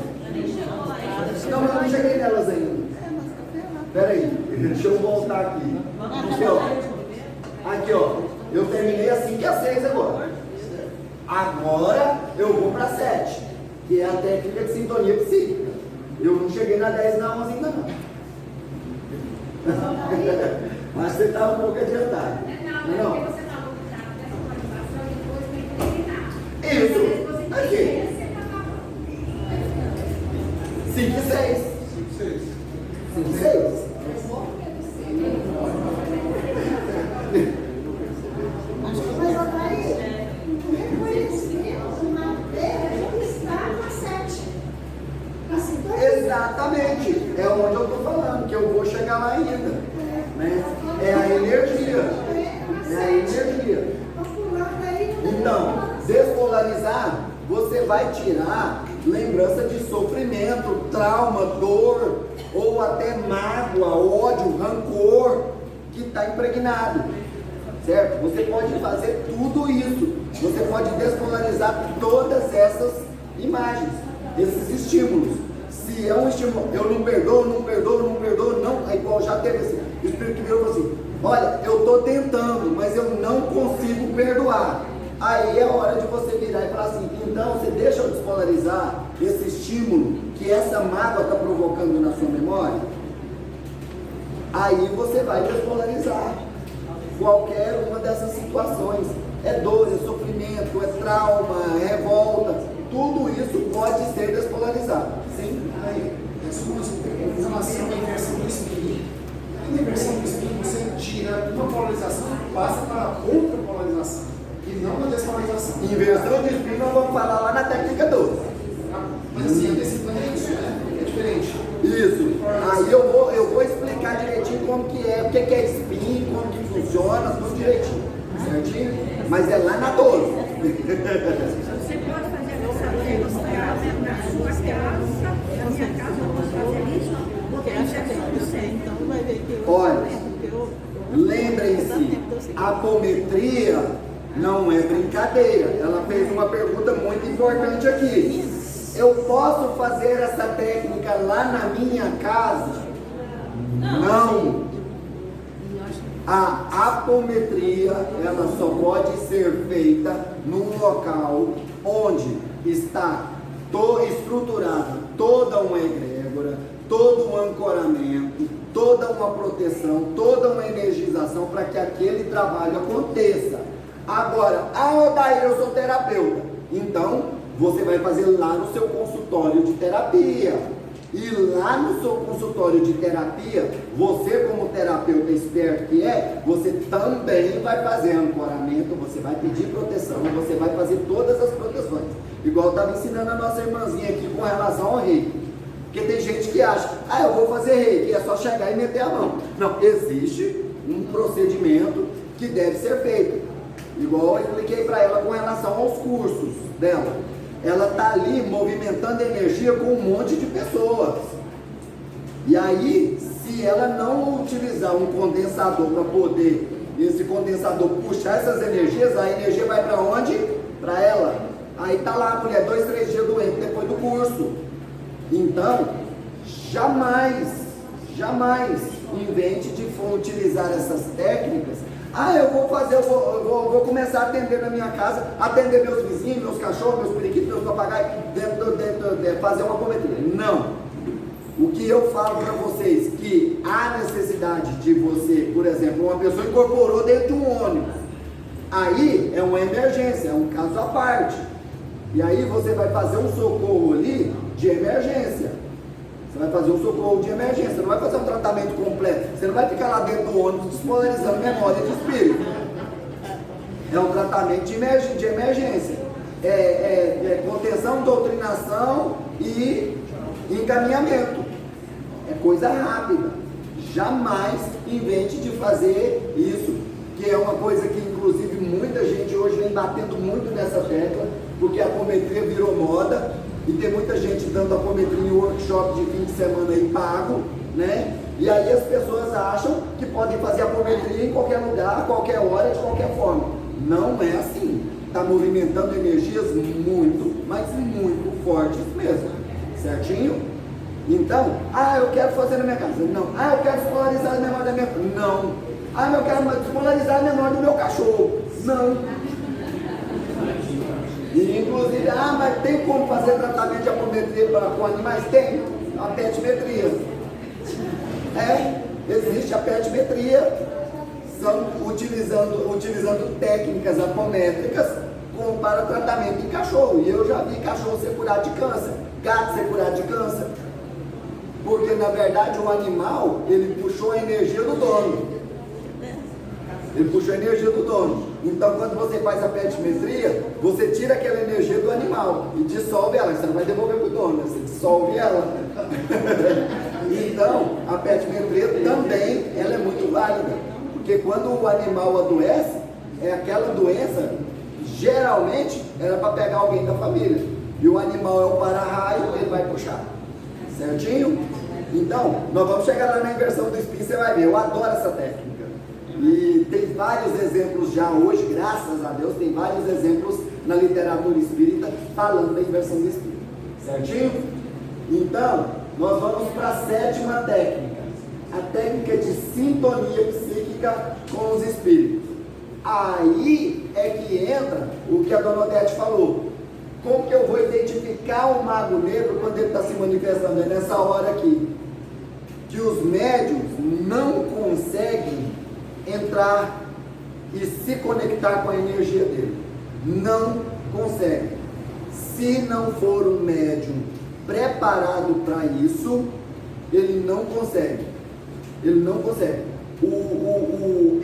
Não, mas eu não cheguei nelas ainda. Peraí, Deixa eu voltar aqui. Aqui, ó. Eu terminei a 5 e a 6 agora. Agora eu vou para 7, que é a técnica de sintonia psíquica. Eu não cheguei na 10 e na 11 ainda não. Mas você está um pouco adiantado. Não, porque você falou que está dessa atualização e depois tem que terminar. Isso. Aqui. 5 e 6. 5 e 6. Mas aí, o reconhecimento na terra está na 7. Assim, Exatamente. É onde eu estou falando, que eu vou chegar lá ainda. Né? É a energia. É a energia. Então, despolarizar, você vai tirar lembrança de sofrimento, trauma, dor, ou até mágoa, ódio, rancor, que está impregnado. Certo? Você pode fazer tudo isso. Você pode despolarizar todas essas imagens, esses estímulos. Se é um estímulo, eu não perdoo, não, é igual já teve assim. O Espírito que virou e falou assim: olha, eu estou tentando, mas eu não consigo perdoar. Aí é hora de você virar e falar assim: então você deixa eu despolarizar esse estímulo que essa mágoa está provocando na sua memória. Aí você vai despolarizar qualquer uma dessas situações. É dor, é sofrimento, é trauma, é revolta. Tudo isso pode ser despolarizado. Sim? Aí, em relação à inversão do espinho. Na inversão do espinho, você tira uma polarização e passa para outra polarização. E não na despolarização. Inversão de espinho nós vamos falar lá na técnica 12. Mas assim, antecipando isso, né? É diferente. Isso. Aí eu vou explicar direitinho como que é, o que é spin, como que funciona, tudo direitinho. Certinho? Mas é lá na 12. Você pode fazer essa registração na sua casa, na minha casa eu posso fazer isso, porque acha que Então vai ver que Olha, lembrem-se, a apometria não é brincadeira. Ela fez uma pergunta muito importante aqui. Eu posso fazer essa técnica lá na minha casa? Não. A apometria, ela só pode ser feita num local onde está estruturada toda uma egrégora, todo um ancoramento, toda uma proteção, toda uma energização para que aquele trabalho aconteça. Agora, Odair, eu sou terapeuta. Então, você vai fazer lá no seu consultório de terapia. E lá no seu consultório de terapia, você como terapeuta esperto que é, você também vai fazer ancoramento, você vai pedir proteção, você vai fazer todas as proteções. Igual eu estava ensinando a nossa irmãzinha aqui com relação ao reiki. Porque tem gente que acha, eu vou fazer reiki, é só chegar e meter a mão. Não, existe um procedimento que deve ser feito. Igual eu expliquei para ela com relação aos cursos dela. Ela está ali movimentando energia com um monte de pessoas. E aí, se ela não utilizar um condensador para poder, esse condensador puxar essas energias, a energia vai para onde? Para ela. Aí está lá a mulher 2, 3 dias doente depois do curso. Então, jamais invente de utilizar essas técnicas. Eu vou começar a atender na minha casa, atender meus vizinhos, meus cachorros, meus periquitos, meus papagaios, fazer uma apometria. Não. O que eu falo para vocês, que há necessidade de você, por exemplo, uma pessoa incorporou dentro de um ônibus. Aí é uma emergência, é um caso à parte. E aí você vai fazer um socorro ali de emergência. Você vai fazer um socorro de emergência, você não vai fazer um tratamento completo. Você não vai ficar lá dentro do ônibus despolarizando memória de espírito. É um tratamento de emergência. É contenção, doutrinação e encaminhamento. É coisa rápida. Jamais invente de fazer isso, que é uma coisa que inclusive muita gente hoje vem batendo muito nessa tecla, porque a apometria virou moda. E tem muita gente dando apometria em workshop de fim de semana aí pago, né? E aí as pessoas acham que podem fazer apometria em qualquer lugar, a qualquer hora, de qualquer forma. Não é assim. Está movimentando energias muito, mas muito fortes mesmo. Certinho? Então, eu quero fazer na minha casa. Não. Eu quero despolarizar a memória da minha casa. Não. Eu quero despolarizar a memória do meu cachorro. Não. E, inclusive, mas tem como fazer tratamento de apometria com animais? Tem. A petimetria. Existe a petimetria. São utilizando técnicas apométricas para tratamento em cachorro. E eu já vi cachorro ser curado de câncer, gato ser curado de câncer. Porque, na verdade, o animal, ele puxou a energia do dono. Ele puxou a energia do dono. Então, quando você faz a petimetria, você tira aquela energia do animal e dissolve ela. Você não vai devolver para o dono, você dissolve ela. Então, a petimetria também ela é muito válida. Porque quando o animal adoece, aquela doença, geralmente, era para pegar alguém da família. E o animal é o para-raio, ele vai puxar. Certinho? Então, nós vamos chegar lá na inversão do espírito, você vai ver. Eu adoro essa técnica. E tem vários exemplos já hoje, graças a Deus, tem vários exemplos na literatura espírita falando da inversão do espírito. Certinho? Então, nós vamos para a 7ª técnica. A técnica de sintonia psíquica com os espíritos. Aí é que entra o que a Dona Odete falou. Como que eu vou identificar o mago negro quando ele está se manifestando? É nessa hora aqui. Que os médiuns não conseguem entrar e se conectar com a energia dele. Não conseguem. Se não for um médium preparado para isso, ele não consegue. Ele não consegue.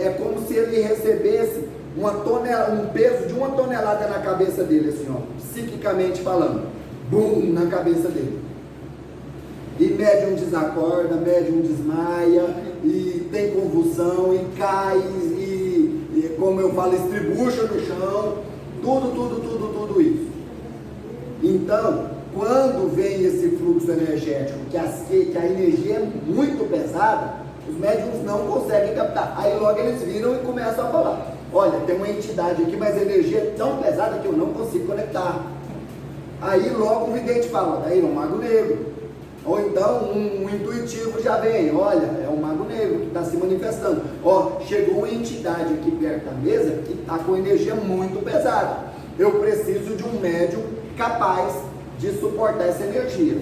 É como se ele recebesse um peso de 1 tonelada na cabeça dele, assim, ó, psiquicamente falando. Bum, na cabeça dele. E médium desacorda, médium desmaia, e tem convulsão, e cai, e como eu falo, estribucha no chão, tudo isso. Então, quando vem esse fluxo energético, que a energia é muito pesada, os médiums não conseguem captar. Aí logo eles viram e começam a falar: olha, tem uma entidade aqui, mas a energia é tão pesada que eu não consigo conectar. Aí logo o vidente fala: daí é um mago negro. Ou então um intuitivo já vem: olha, é um mago negro que está se manifestando. Chegou uma entidade aqui perto da mesa que está com energia muito pesada. Eu preciso de um médium capaz de suportar essa energia.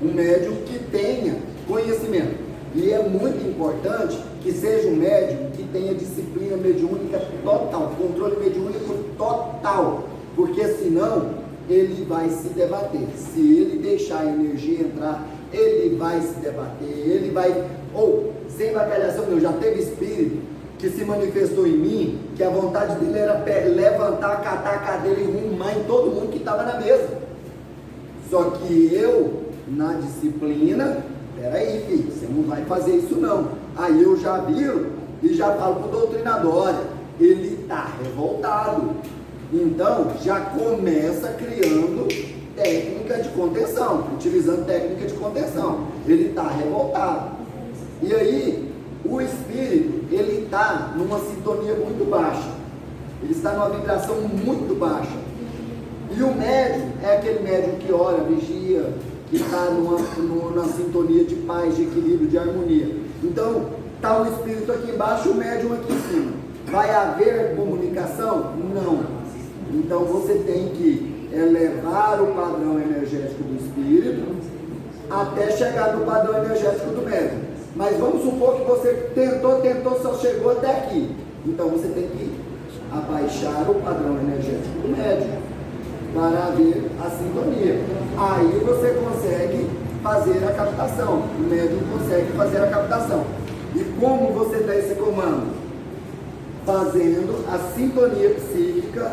Um médium que tenha conhecimento. E é muito importante que seja um médium que tenha disciplina mediúnica total, controle mediúnico total, porque senão ele vai se debater. Se ele deixar a energia entrar, ele vai se debater, ele vai, sem bacalhação, já teve espírito que se manifestou em mim, que a vontade dele era levantar, catar a cadeira e rumar em todo mundo que estava na mesa. Só que eu, na disciplina, peraí, filho, você não vai fazer isso não. Aí eu já viro e já falo pro doutrinador: olha, ele está revoltado. Então já começa criando técnica de contenção, utilizando técnica de contenção. Ele está revoltado. E aí o espírito, ele está numa sintonia muito baixa. Ele está numa vibração muito baixa. E o médium é aquele médium que ora, vigia, que está numa sintonia de paz, de equilíbrio, de harmonia. Então, está o espírito aqui embaixo e o médium aqui em cima. Vai haver comunicação? Não. Então, você tem que elevar o padrão energético do espírito até chegar no padrão energético do médium. Mas vamos supor que você tentou, só chegou até aqui. Então, você tem que abaixar o padrão energético do médium para haver a sintonia. Aí você consegue fazer a captação. O médium consegue fazer a captação. E como você dá esse comando? Fazendo a sintonia psíquica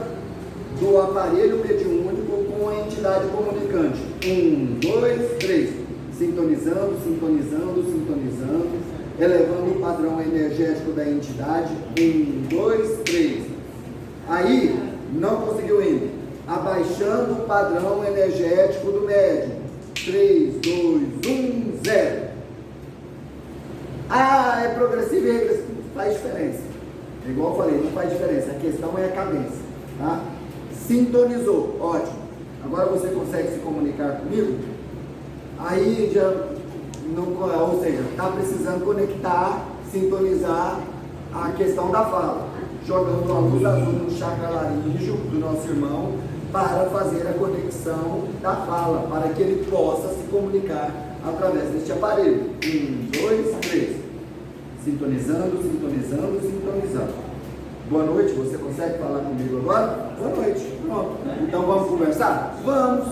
do aparelho mediúnico com a entidade comunicante. 1, 2, 3. Sintonizando, elevando o padrão energético da entidade. 1, 2, 3. Aí, não conseguiu ainda. Abaixando o padrão energético do médium. 3, 2, 1, 0. É progressivo e regressivo. Faz diferença. Igual eu falei, não faz diferença. A questão é a cabeça. Tá? Sintonizou. Ótimo. Agora você consegue se comunicar comigo? Aí já não, ou seja, está precisando conectar, sintonizar a questão da fala, jogando a luz azul no chakra laríngeo do nosso irmão para fazer a conexão da fala, para que ele possa se comunicar através deste aparelho. 1, 2, 3. Sintonizando, sintonizando, sintonizando. Boa noite, você consegue falar comigo agora? Boa noite, pronto. Então vamos conversar? Vamos.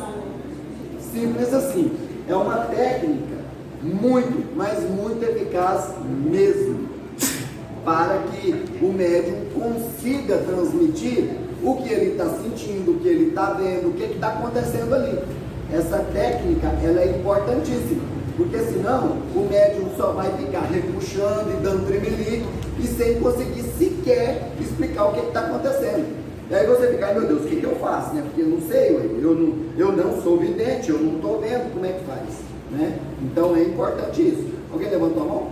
Simples assim. É uma técnica muito, mas muito eficaz mesmo, para que o médium consiga transmitir o que ele está sentindo, o que ele está vendo, o que está acontecendo ali. Essa técnica, ela é importantíssima, porque senão o médium só vai ficar repuxando e dando tremelique e sem conseguir sequer explicar o que está acontecendo. E aí você fica, ai meu Deus, o que eu faço, né? Porque eu não sei, eu não sou vidente, eu não estou vendo como é que faz, né? Então é importante isso. Alguém levantou a mão?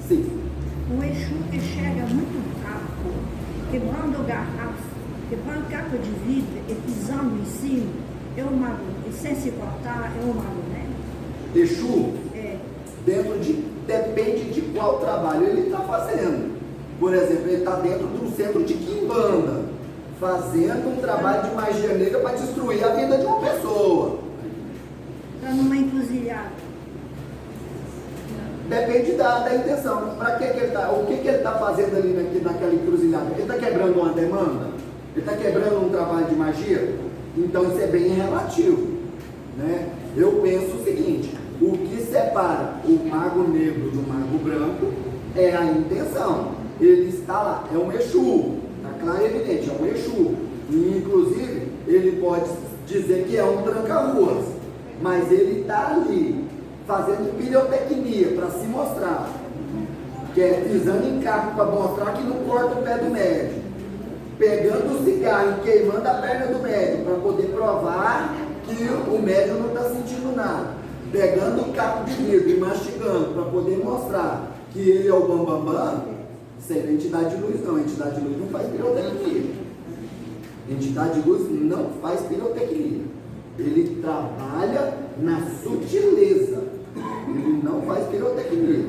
Sim. O Exu que chega muito rápido, quebrando garrafa, quebrando capa de vidro e pisando em cima, é o mago, e sem se cortar, é o mago, né? Exu, É. depende de qual trabalho ele está fazendo. Por exemplo, ele está dentro de um centro de quimbanda, fazendo um trabalho de magia negra para destruir a vida de uma pessoa. Está numa encruzilhada. Depende da intenção. Para que ele está? O que ele está fazendo ali naquela encruzilhada? Ele está quebrando uma demanda? Ele está quebrando um trabalho de magia? Então isso é bem relativo, né? Eu penso o seguinte: o que separa o mago negro do mago branco é a intenção. Ele está lá, é um Exu, está claro e evidente, é um Exu. E, inclusive, ele pode dizer que é um tranca-ruas, mas ele está ali fazendo pirotecnia para se mostrar, que é pisando em carro para mostrar que não corta o pé do médico, pegando o cigarro e queimando a perna do médico para poder provar que o médico não está sentindo nada, pegando o caco de vidro e mastigando para poder mostrar que ele é o bambambam. Isso é entidade de luz, não. Entidade de luz não faz pirotecnia. Entidade de luz não faz pirotecnia. Ele trabalha na sutileza. Ele não faz pirotecnia.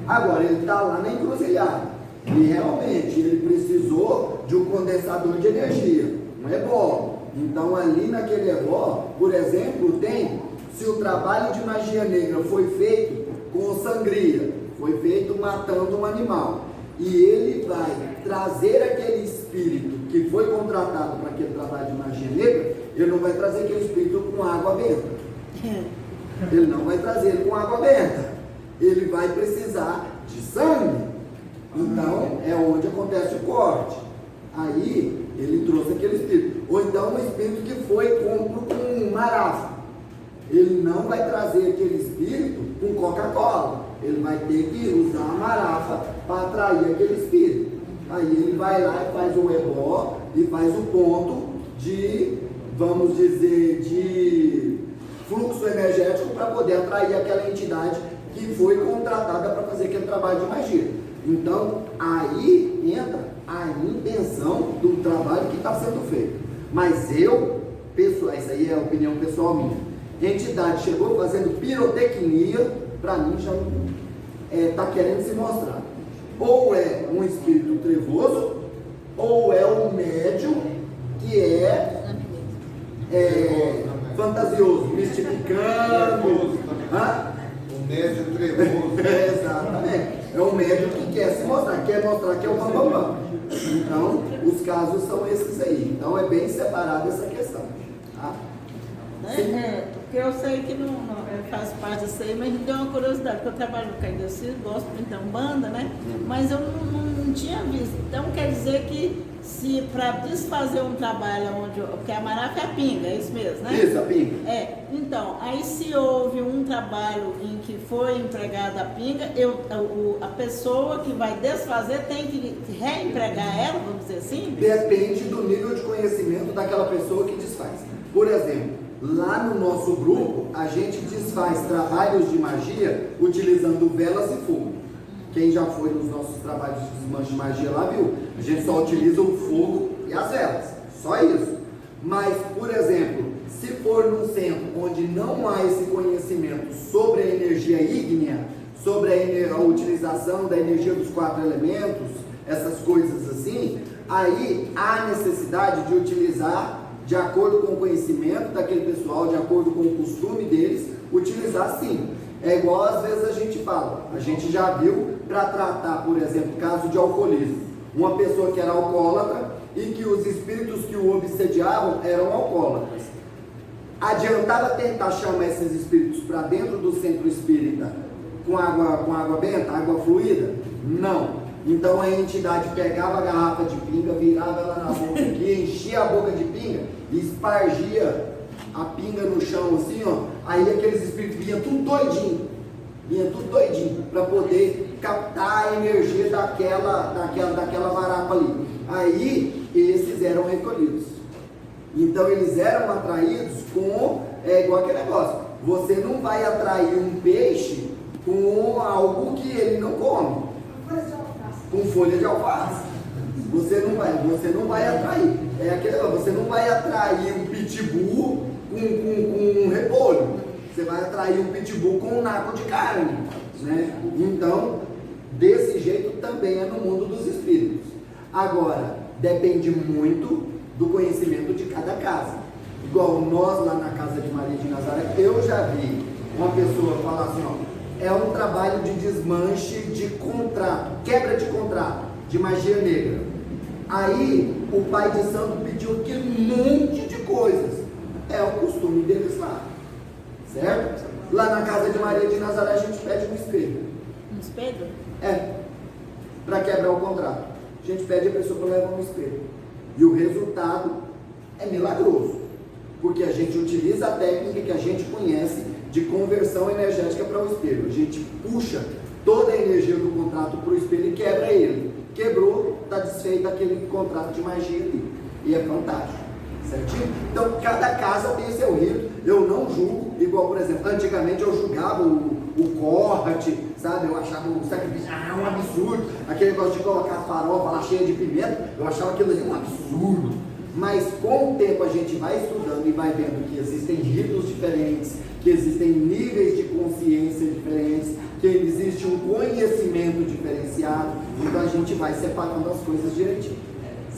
Agora, ele está lá na encruzilhada. E realmente ele precisou de um condensador de energia, um ebó. Então, ali naquele ebó, por exemplo, tem, se o trabalho de magia negra foi feito com sangria, foi feito matando um animal, e ele vai trazer aquele espírito que foi contratado para aquele trabalho de magia negra, ele não vai trazer aquele espírito com água benta. Ele não vai trazer ele com água benta. Ele vai precisar de sangue. Então, é onde acontece o corte. Aí, ele trouxe aquele espírito. Ou então, um espírito que foi com um marafo. Ele não vai trazer aquele espírito com Coca-Cola. Ele vai ter que usar a marafa para atrair aquele espírito. Aí ele vai lá e faz o ebó e faz o ponto de, vamos dizer, de fluxo energético para poder atrair aquela entidade que foi contratada para fazer aquele trabalho de magia. Então, aí entra a intenção do trabalho que está sendo feito. Mas pessoal, isso aí é a opinião pessoal minha. A entidade chegou fazendo pirotecnia, para mim já está querendo se mostrar. Ou é um espírito trevoso, ou é um médium que é fantasioso, mistificando. Um médium trevoso. Exatamente. É um médium que quer mostrar que é o bambambam. Então, os casos são esses aí. Então, é bem separada essa questão. Tá? Porque eu sei que não faz parte disso aí, mas me deu uma curiosidade, porque eu trabalho no Caideci, gosto de banda, né? Mas eu não tinha visto. Então quer dizer que se para desfazer um trabalho porque a marafa é a pinga, é isso mesmo, né? Isso, a pinga. Então, aí se houve um trabalho em que foi empregada a pinga, a pessoa que vai desfazer tem que reempregar ela, vamos dizer assim? Depende do nível de conhecimento daquela pessoa que desfaz. Por exemplo, lá no nosso grupo, a gente desfaz trabalhos de magia utilizando velas e fogo. Quem já foi nos nossos trabalhos de magia lá viu, a gente só utiliza o fogo e as velas, só isso. Mas, por exemplo, Se for num centro onde não há esse conhecimento sobre a energia ígnea, sobre a utilização da energia dos 4 elementos, essas coisas assim, aí há necessidade de utilizar, de acordo com o conhecimento daquele pessoal, de acordo com o costume deles, utilizar sim. É igual às vezes a gente fala, a gente já viu para tratar, por exemplo, caso de alcoolismo. Uma pessoa que era alcoólatra e que os espíritos que o obsediavam eram alcoólatras. Adiantava tentar chamar esses espíritos para dentro do centro espírita com água benta, água fluida? Não. Então a entidade pegava a garrafa de pinga, virava ela na boca aqui, enchia a boca de pinga e espargia a pinga no chão assim, ó. Aí aqueles espíritos vinham tudo doidinho, para poder captar a energia daquela varapa ali. Aí esses eram recolhidos. Então eles eram atraídos com, igual aquele negócio, você não vai atrair um peixe com algo que ele não come, com folha de alface. Você não vai atrair. É aquele negócio, você não vai atrair um pitbull com um repolho. Você vai atrair um pitbull com um naco de carne, né? Então, desse jeito também é no mundo dos espíritos. Agora, depende muito do conhecimento de cada casa. Igual nós lá na casa de Maria de Nazaré, eu já vi uma pessoa falar assim, ó, é um trabalho de desmanche de contrato, quebra de contrato, de magia negra. Aí o pai de santo pediu aquele monte de coisas. É o costume deles lá, certo? Lá na casa de Maria de Nazaré a gente pede um espelho. Um espelho? Para quebrar o contrato. A gente pede a pessoa para levar um espelho. E o resultado é milagroso, porque a gente utiliza a técnica que a gente conhece de conversão energética para o espelho. A gente puxa toda a energia do contrato para o espelho e quebra ele. Quebrou, está desfeito aquele contrato de magia ali. E é fantástico, certinho? Então, cada casa tem seu rito. Eu não julgo, igual, por exemplo, antigamente eu julgava o corte, sabe? Eu achava o sacrifício, um absurdo. Aquele negócio de colocar farofa lá cheia de pimenta, eu achava aquilo ali um absurdo. Mas com o tempo a gente vai estudando e vai vendo que existem ritos diferentes, que existem níveis de consciência diferentes, que existe um conhecimento diferenciado, então a gente vai separando as coisas direitinho,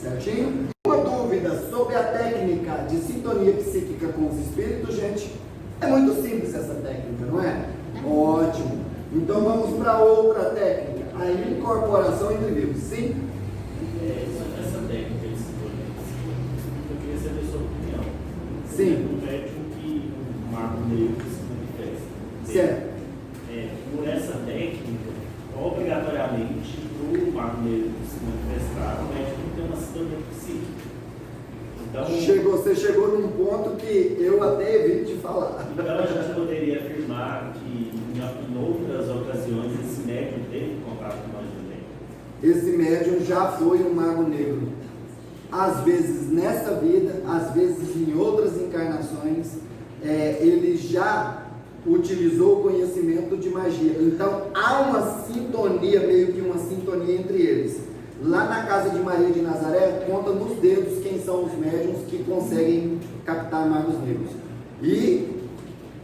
certinho? Uma dúvida sobre a técnica de sintonia psíquica com os espíritos, gente? É muito simples essa técnica, não é? Ótimo! Então vamos para outra técnica, a incorporação entre vivos, sim? Essa técnica de sintonia psíquica, eu queria saber a sua opinião. Sim. O médium que o mago negro se manifesta. Certo. Por essa técnica, obrigatoriamente, para o mago negro se manifestar, o médium tem que ter uma sintonia psíquica. Então, Você chegou num ponto que eu até evito de falar. Então a gente poderia afirmar que em outras ocasiões esse médium teve contato com magia negra. Esse médium já foi um mago negro. Às vezes nessa vida, às vezes em outras encarnações, ele já utilizou o conhecimento de magia. Então há uma sintonia, meio que uma sintonia entre eles. Lá na casa de Maria de Nazaré, conta nos dedos quem são os médiuns que conseguem captar magos negros. E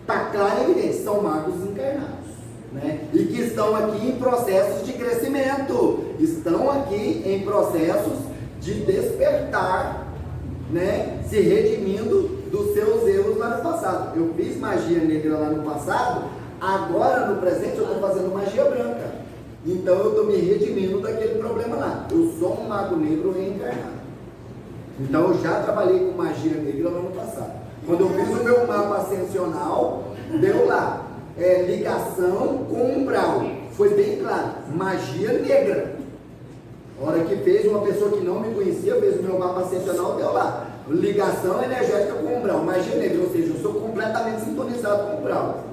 está claro e evidente, são magos encarnados, né? E que estão aqui em processos de crescimento, estão aqui em processos de despertar, né? Se redimindo dos seus erros lá no passado. Eu fiz magia negra lá no passado, agora no presente eu estou fazendo magia branca. Então eu estou me redimindo daquele problema lá. Eu sou um mago negro reencarnado. Então eu já trabalhei com magia negra lá no passado. Quando eu fiz o meu mapa ascensional, deu lá, ligação com umbral. Foi bem claro, magia negra. A hora que fez, uma pessoa que não me conhecia, fez o meu mapa ascensional, deu lá, ligação energética com umbral, magia negra. Ou seja, eu sou completamente sintonizado com umbral.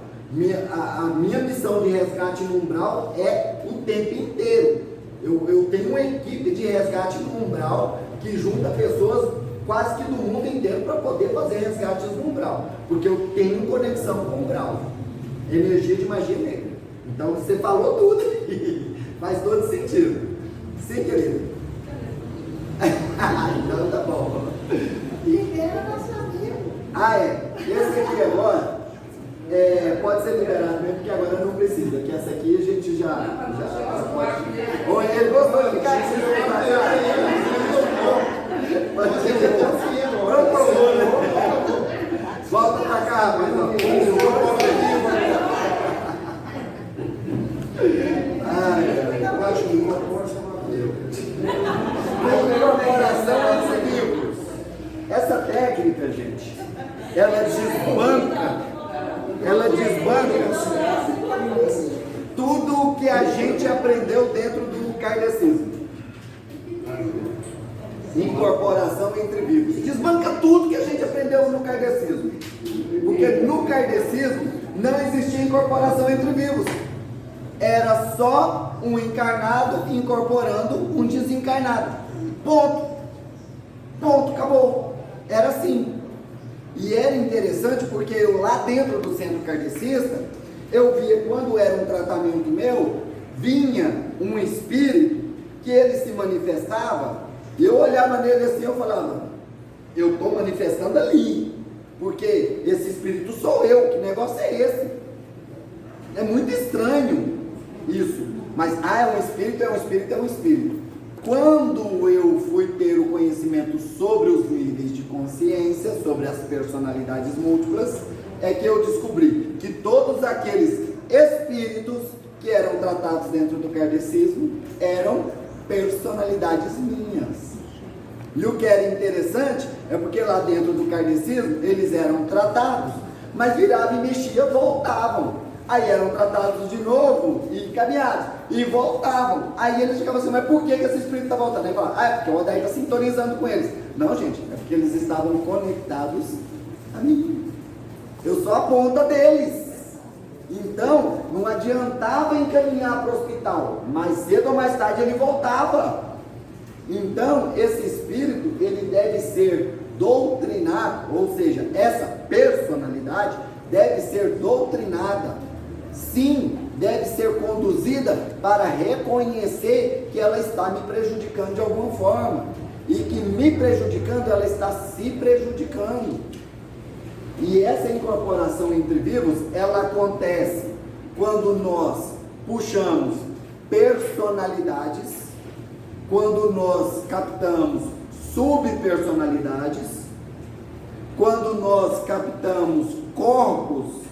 A minha missão de resgate no umbral é o tempo inteiro. Eu tenho uma equipe de resgate no umbral que junta pessoas quase que do mundo inteiro para poder fazer resgates no umbral, porque eu tenho conexão com o umbral, energia de magia negra. Então você falou tudo aqui, faz todo sentido. Sim, querido? Então tá bom. Primeiro é nosso amigo. É. ser liberado mesmo, porque agora não precisa, que essa aqui a gente já pode. Ou ele gostou de ficar aqui. Volta pra cá, mas não. Eu acho que incorporação Incorporação entre livros. Essa técnica, gente, ela desbanca tudo o que a gente aprendeu dentro do kardecismo. Incorporação entre vivos. Desbanca tudo que a gente aprendeu no kardecismo. Porque no kardecismo não existia incorporação entre vivos. Era só um encarnado incorporando um desencarnado. Ponto. Ponto, acabou. Era assim. E era interessante porque eu lá dentro do centro kardecista, eu via quando era um tratamento meu, vinha um espírito que ele se manifestava, e eu olhava nele assim, eu falava, eu estou manifestando ali, porque esse espírito sou eu, que negócio é esse? É muito estranho isso, mas é um espírito, é um espírito, é um espírito. Quando eu fui ter o conhecimento sobre os níveis de consciência, sobre as personalidades múltiplas, é que eu descobri que todos aqueles espíritos que eram tratados dentro do kardecismo eram personalidades minhas. E o que era interessante é porque lá dentro do kardecismo eles eram tratados, mas virava e mexia, voltavam. Aí eram tratados de novo e encaminhados, e voltavam. Aí eles ficavam assim, mas por que esse espírito está voltando? Aí falavam, é porque o Odair está sintonizando com eles. Não, gente, é porque eles estavam conectados a mim. Eu sou a ponta deles. Então, não adiantava encaminhar para o hospital. Mais cedo ou mais tarde ele voltava. Então, esse espírito, ele deve ser doutrinado, ou seja, essa personalidade deve ser doutrinada. Sim, deve ser conduzida para reconhecer que ela está me prejudicando de alguma forma. E que me prejudicando, ela está se prejudicando. E essa incorporação entre vivos, ela acontece quando nós puxamos personalidades, quando nós captamos subpersonalidades, quando nós captamos corpos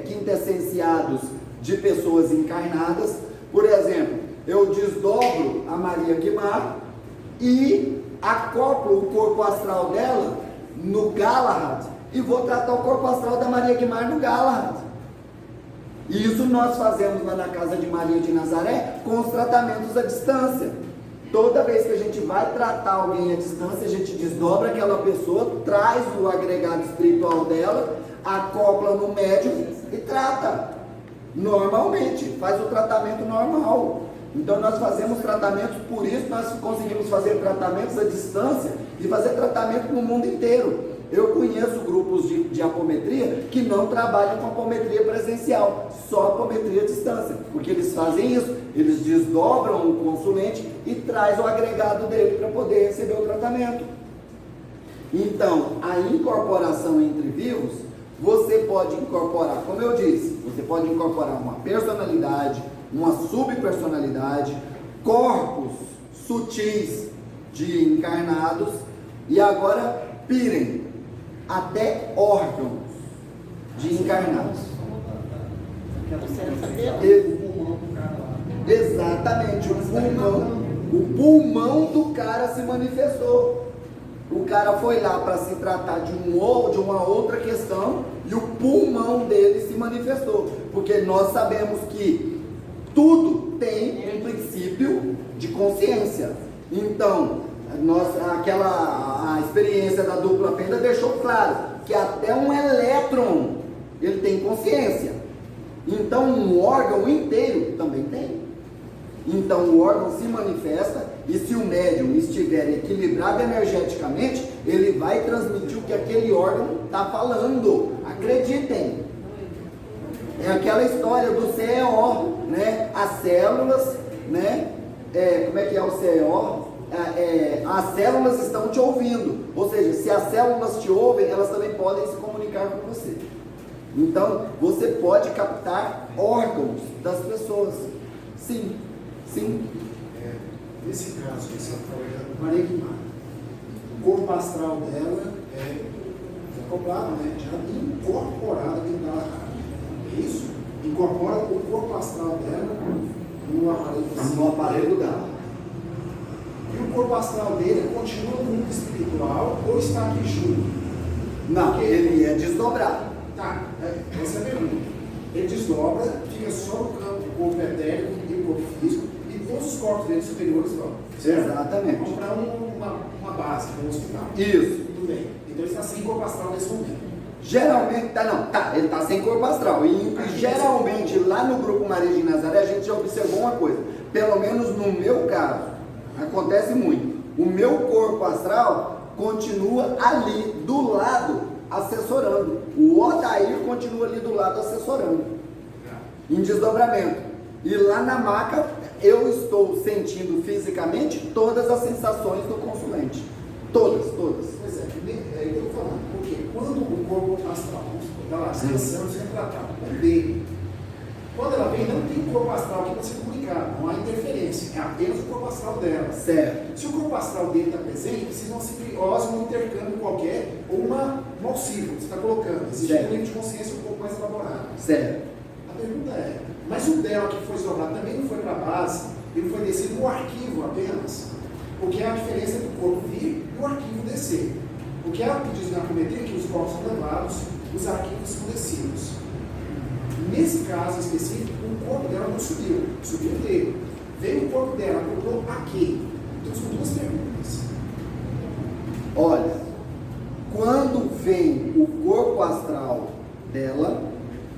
quintessenciados de pessoas encarnadas. Por exemplo, eu desdobro a Maria Guimar e acoplo o corpo astral dela no Galahad e vou tratar o corpo astral da Maria Guimar no Galahad. E isso nós fazemos lá na casa de Maria de Nazaré com os tratamentos à distância. Toda vez que a gente vai tratar alguém à distância, a gente desdobra aquela pessoa, traz o agregado espiritual dela, acopla no médium e trata normalmente, faz o tratamento normal. Então nós fazemos tratamentos, por isso nós conseguimos fazer tratamentos à distância e fazer tratamento no mundo inteiro. Eu conheço grupos de apometria que não trabalham com apometria presencial, só apometria à distância, porque eles fazem isso, eles desdobram o consulente e traz o agregado dele para poder receber o tratamento. Então, a incorporação entre vivos, você pode incorporar, como eu disse, você pode incorporar uma personalidade, uma subpersonalidade, corpos sutis de encarnados, e agora pirem, até órgãos de encarnados. Exatamente, o pulmão do cara se manifestou. O cara foi lá para se tratar de uma outra questão e o pulmão dele se manifestou. Porque nós sabemos que tudo tem um princípio de consciência. Então, a experiência da dupla fenda deixou claro que até um elétron ele tem consciência. Então, um órgão inteiro também tem. Então, o órgão se manifesta e se o médium estiver equilibrado energeticamente, ele vai transmitir o que aquele órgão está falando. Acreditem. É aquela história do CEO, né? As células, né? Como é que é o CEO? As células estão te ouvindo. Ou seja, se as células te ouvem, elas também podem se comunicar com você. Então, você pode captar órgãos das pessoas. Sim, sim. Nesse caso, você falou da Maria Guimarães. O corpo astral dela é acoplado, né? Já incorporado dentro da rádio. É isso? Incorpora o corpo astral dela no aparelho No aparelho dela. E o corpo astral dele continua no mundo espiritual ou está aqui junto? Não, Porque- ele é desdobrado. Tá, essa é a pergunta. Ele desdobra, fica só no campo do corpo etérico e do corpo físico, e todos os corpos dele superiores vão. Certo? Exatamente. Vamos para uma base, um hospital. Isso. Tudo bem. Então ele está sem corpo astral nesse momento. Geralmente, ele está sem corpo astral. E geralmente, lá no grupo Maria de Nazaré, a gente já observou uma coisa. Pelo menos no meu caso, acontece muito. O meu corpo astral continua ali, do lado, assessorando. O Odair continua ali do lado, assessorando. Em desdobramento. E lá na maca, eu estou sentindo fisicamente todas as sensações do consulente. Todas. Pois é, é isso que eu estou falando. Porque quando o corpo astral está lá, descansando, sendo tratado, é dele. Quando ela vem, não tem o corpo astral aqui para ser comunicado, não há interferência, é apenas o corpo astral dela. Certo. Se o corpo astral dele está presente, vocês vão simbiose, um intercâmbio qualquer, ou uma auxílio que você está colocando. Existe Certo. um nível de consciência um pouco mais elaborado. Certo. A pergunta é, mas o dela que foi sobrado também não foi para a base, ele foi descer no arquivo apenas, porque é a diferença entre o corpo vir e o arquivo descer. O que ela diz na apometria é que os corpos são levados, os arquivos são descidos. Nesse caso específico, o corpo dela não subiu dele. Veio o corpo dela, comprou aqui. Então são duas perguntas. Olha, quando vem o corpo astral dela,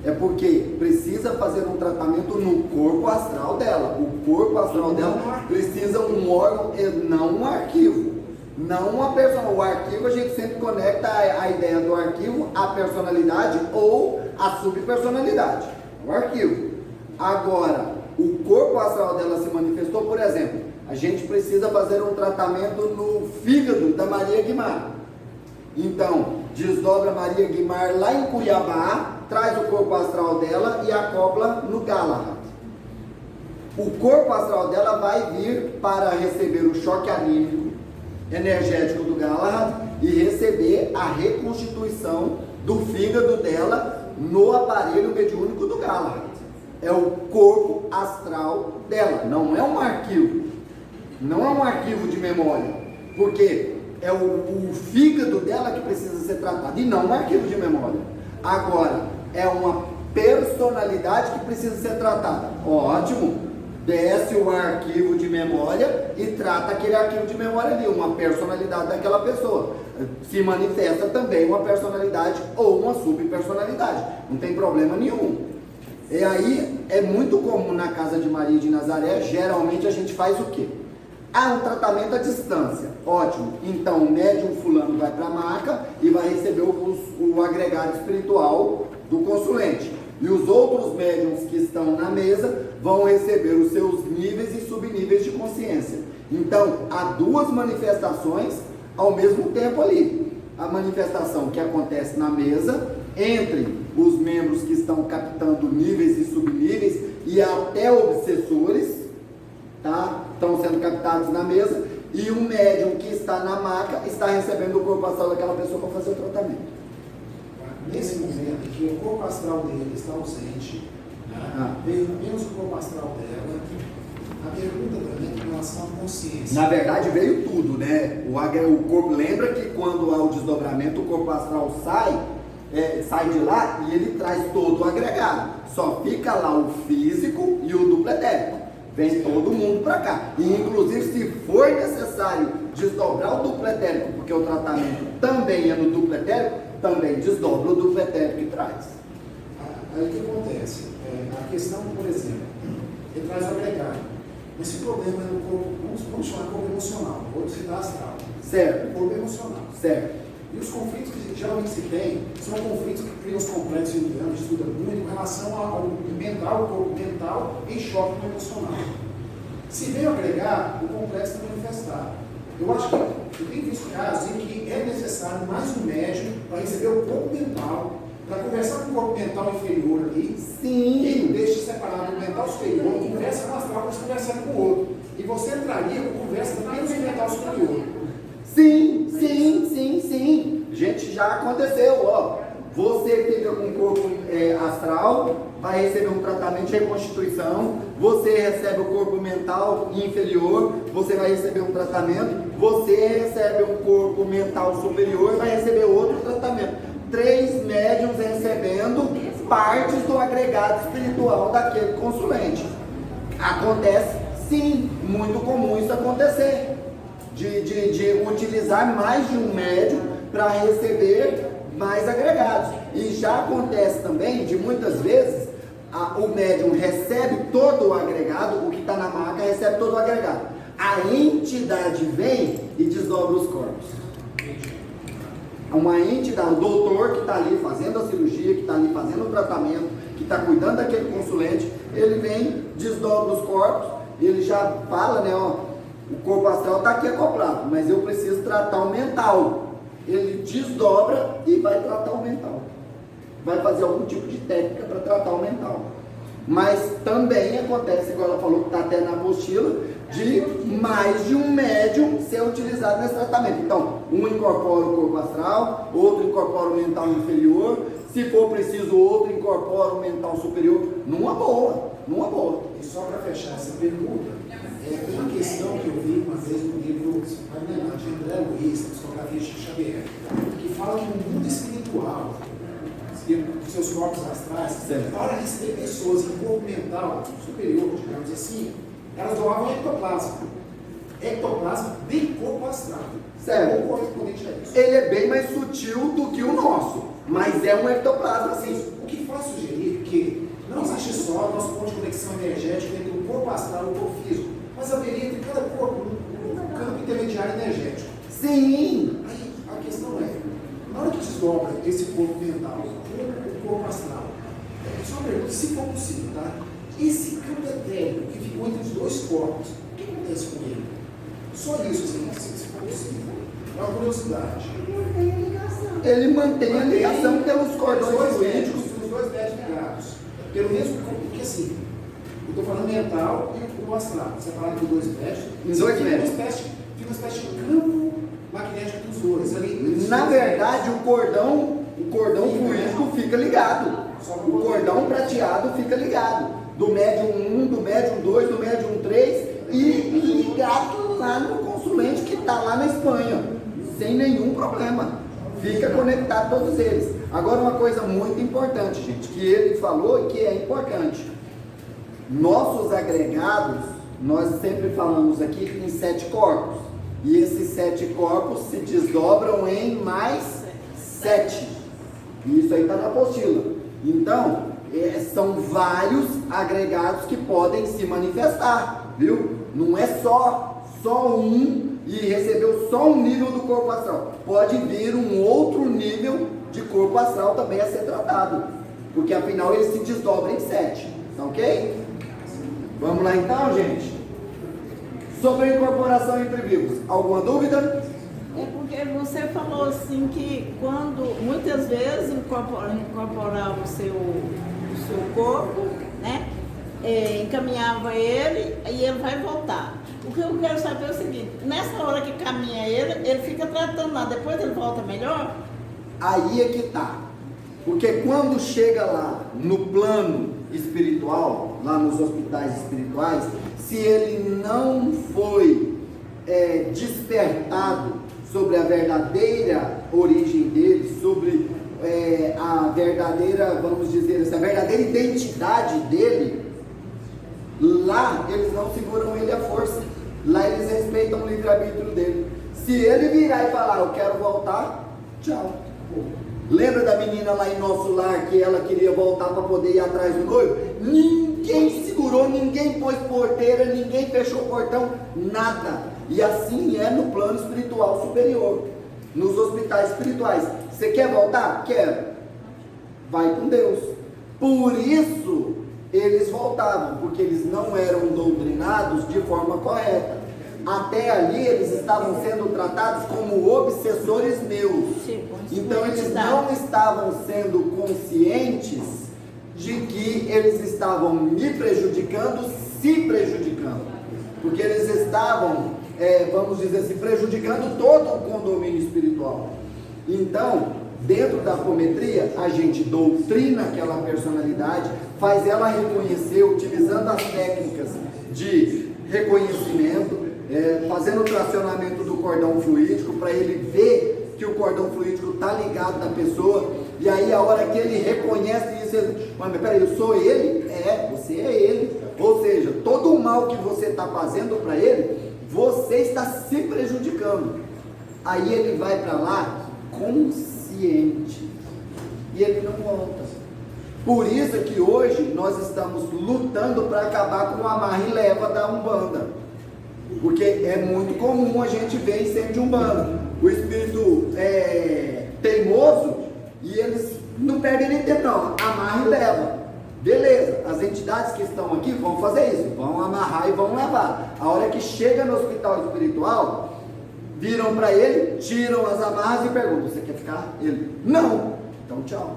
é porque precisa fazer um tratamento no corpo astral dela. O corpo astral dela precisa um órgão e não um arquivo. Não uma persona. O arquivo a gente sempre conecta a ideia do arquivo à personalidade ou à subpersonalidade. O arquivo. Agora, o corpo astral dela se manifestou, por exemplo, a gente precisa fazer um tratamento no fígado da Maria Guimarães. Então, desdobra Maria Guimarães lá em Cuiabá, traz o corpo astral dela e acopla no Galahad. O corpo astral dela vai vir para receber o choque anímico energético do Galahad e receber a reconstituição do fígado dela no aparelho mediúnico do Galahad. É o corpo astral dela, não é um arquivo. Não é um arquivo de memória, porque é o fígado dela que precisa ser tratado e não um arquivo de memória. Agora, é uma personalidade que precisa ser tratada. Ótimo, desce o arquivo de memória e trata aquele arquivo de memória ali, uma personalidade daquela pessoa. Se manifesta também uma personalidade ou uma subpersonalidade, não tem problema nenhum. E aí, é muito comum na casa de Maria de Nazaré, geralmente a gente faz o quê? Um tratamento à distância. Ótimo. Então o médium fulano vai para a maca e vai receber o agregado espiritual do consulente. E os outros médiums que estão na mesa vão receber os seus níveis e subníveis de consciência. Então há duas manifestações ao mesmo tempo ali. A manifestação que acontece na mesa entre os membros que estão captando níveis e subníveis e até obsessores, tá? Estão sendo captados na mesa, e um médium que está na maca está recebendo o corpo astral daquela pessoa para fazer o tratamento. Nesse momento em que o corpo astral dele está ausente, né? Veio apenas o corpo astral dela, a pergunta também é em relação à consciência. Na verdade veio tudo, né? O corpo, lembra que quando há o desdobramento, o corpo astral sai de lá e ele traz todo o agregado. Só fica lá o físico e o duplo etérico. Vem todo mundo para cá. E inclusive, se for necessário desdobrar o duplo etérico, porque o tratamento também é no duplo etérico, também desdobra o duplo etérico e traz. Aí o que acontece? A questão, por exemplo, ele traz o agregado. Esse problema é no corpo, vamos chamar de corpo emocional, vou citar astral. Certo. O corpo emocional. Certo. E os conflitos que geralmente se tem são conflitos que criam os complexos junguianos, estuda muito com relação ao mental, o corpo mental em choque com o emocional. Se veio agregar, o complexo está manifestado. Eu acho que eu tenho visto casos em que é necessário mais um médium para receber o corpo mental para conversar com o corpo mental inferior ali, Sim. e deixa separado o mental superior, conversa com o astral, mas conversando com o outro. E você entraria com conversa apenas com o mental superior. Sim, sim, sim, sim. Gente, já aconteceu, ó. Você fica com o corpo astral, vai receber um tratamento de reconstituição. Você recebe o corpo mental inferior, você vai receber um tratamento. Você recebe um corpo mental superior, vai receber outro tratamento. 3 médiuns recebendo partes do agregado espiritual daquele consulente. Acontece, sim, muito comum isso acontecer. De utilizar mais de um médium para receber mais agregados. E já acontece também de muitas vezes o médium recebe todo o agregado, o que está na maca recebe todo o agregado. A entidade vem e desdobra os corpos. Uma entidade, o doutor que está ali fazendo a cirurgia, que está ali fazendo o tratamento, que está cuidando daquele consulente, ele vem, desdobra os corpos, ele já fala, né, ó, o corpo astral está aqui acoplado, mas eu preciso tratar o mental. Ele desdobra e vai tratar o mental. Vai fazer algum tipo de técnica para tratar o mental. Mas também acontece, igual ela falou, que está até na apostila, de mais de um médium ser utilizado nesse tratamento. Então, um incorpora o corpo astral, outro incorpora o mental inferior, se for preciso, outro incorpora o mental superior, numa boa, numa boa. E só para fechar essa pergunta, tem uma questão que eu vi uma vez no livro de André Luiz, Psicografia de Xavier, que fala que no mundo espiritual, dos seus corpos astrais, para receber pessoas em corpo mental superior, digamos assim, elas doavam ectoplasma. Ectoplasma de corpo astral. Certo. O correspondente a isso. Ele é bem mais sutil do que o nosso, mas é um ectoplasma sim. O que faz sugerir que não existe só o nosso ponto de conexão energética entre o corpo astral e o corpo físico, mas haveria entre cada corpo um campo intermediário energético. Sim. Aí a questão é, na hora que desdobra esse corpo mental, o corpo astral, só uma pergunta, se for possível, tá? Esse campo etérico que ficou entre os dois corpos, o que acontece com ele? Só isso, assim, se for possível. É uma curiosidade. Ele mantém a ligação pelos cordões fluídicos. Os dois médios ligados. Pelo mesmo corpo, porque assim, eu estou falando mental e o astral, separado por dois médios. Em dois médios. Fica uma espécie de campo magnético dos dois. Ali, Na verdade, o cordão fluídico fica ligado. O cordão prateado fica ligado. Do médium 1, do médium 2, do médium 3 e ligado lá no consulente que está lá na Espanha. Sem nenhum problema. Fica conectado todos eles. Agora uma coisa muito importante, gente, que ele falou e que é importante. Nossos agregados, nós sempre falamos aqui que tem 7 corpos. E esses 7 corpos se desdobram em mais 7. E isso aí está na apostila. Então, são vários agregados que podem se manifestar, viu? Não é só um e recebeu só um nível do corpo astral. Pode vir um outro nível de corpo astral também a ser tratado. Porque afinal ele se desdobra em 7. Tá ok? Vamos lá então, gente? Sobre a incorporação entre vivos, alguma dúvida? É porque você falou assim que quando muitas vezes incorporava o seu corpo, né? Encaminhava ele e ele vai voltar. O que eu quero saber é o seguinte, nessa hora que caminha ele fica tratando lá, depois ele volta melhor? Aí é que tá. Porque quando chega lá no plano espiritual, lá nos hospitais espirituais, se ele não foi despertado sobre a verdadeira origem dele, sobre a verdadeira, vamos dizer assim, a verdadeira identidade dele, lá eles não seguram ele à força. Lá eles respeitam o livre-arbítrio dele. Se ele virar e falar, eu quero voltar, tchau. Lembra da menina lá em Nosso Lar que ela queria voltar para poder ir atrás do noivo? Ninguém segurou, ninguém pôs porteira, ninguém fechou o portão, nada. E assim é no plano espiritual superior, nos hospitais espirituais. Você quer voltar? Quero. Vai com Deus. Por isso eles voltavam, porque eles não eram doutrinados de forma correta. até ali eles estavam sendo tratados como obsessores meus. Então eles não estavam sendo conscientes de que eles estavam me prejudicando, se prejudicando. Porque eles estavam, vamos dizer assim, prejudicando todo o condomínio espiritual. Então, dentro da apometria, a gente doutrina aquela personalidade, faz ela reconhecer, utilizando as técnicas de reconhecimento, fazendo o tracionamento do cordão fluídico, para ele ver que o cordão fluídico está ligado na pessoa, e aí a hora que ele reconhece isso, ele, mas peraí, eu sou ele? Você é ele. Ou seja, todo o mal que você está fazendo para ele, você está se prejudicando. Aí ele vai para lá consciente, e ele não volta. Por isso que hoje nós estamos lutando para acabar com o amarra e leva da Umbanda, porque é muito comum a gente ver incêndio de Umbanda, o espírito teimoso, e eles não perdem nem tempo não, amarra e leva, beleza, as entidades que estão aqui vão fazer isso, vão amarrar e vão levar. A hora que chega no hospital espiritual, viram para ele, tiram as amarras e perguntam: você quer ficar? Ele: não. Então tchau.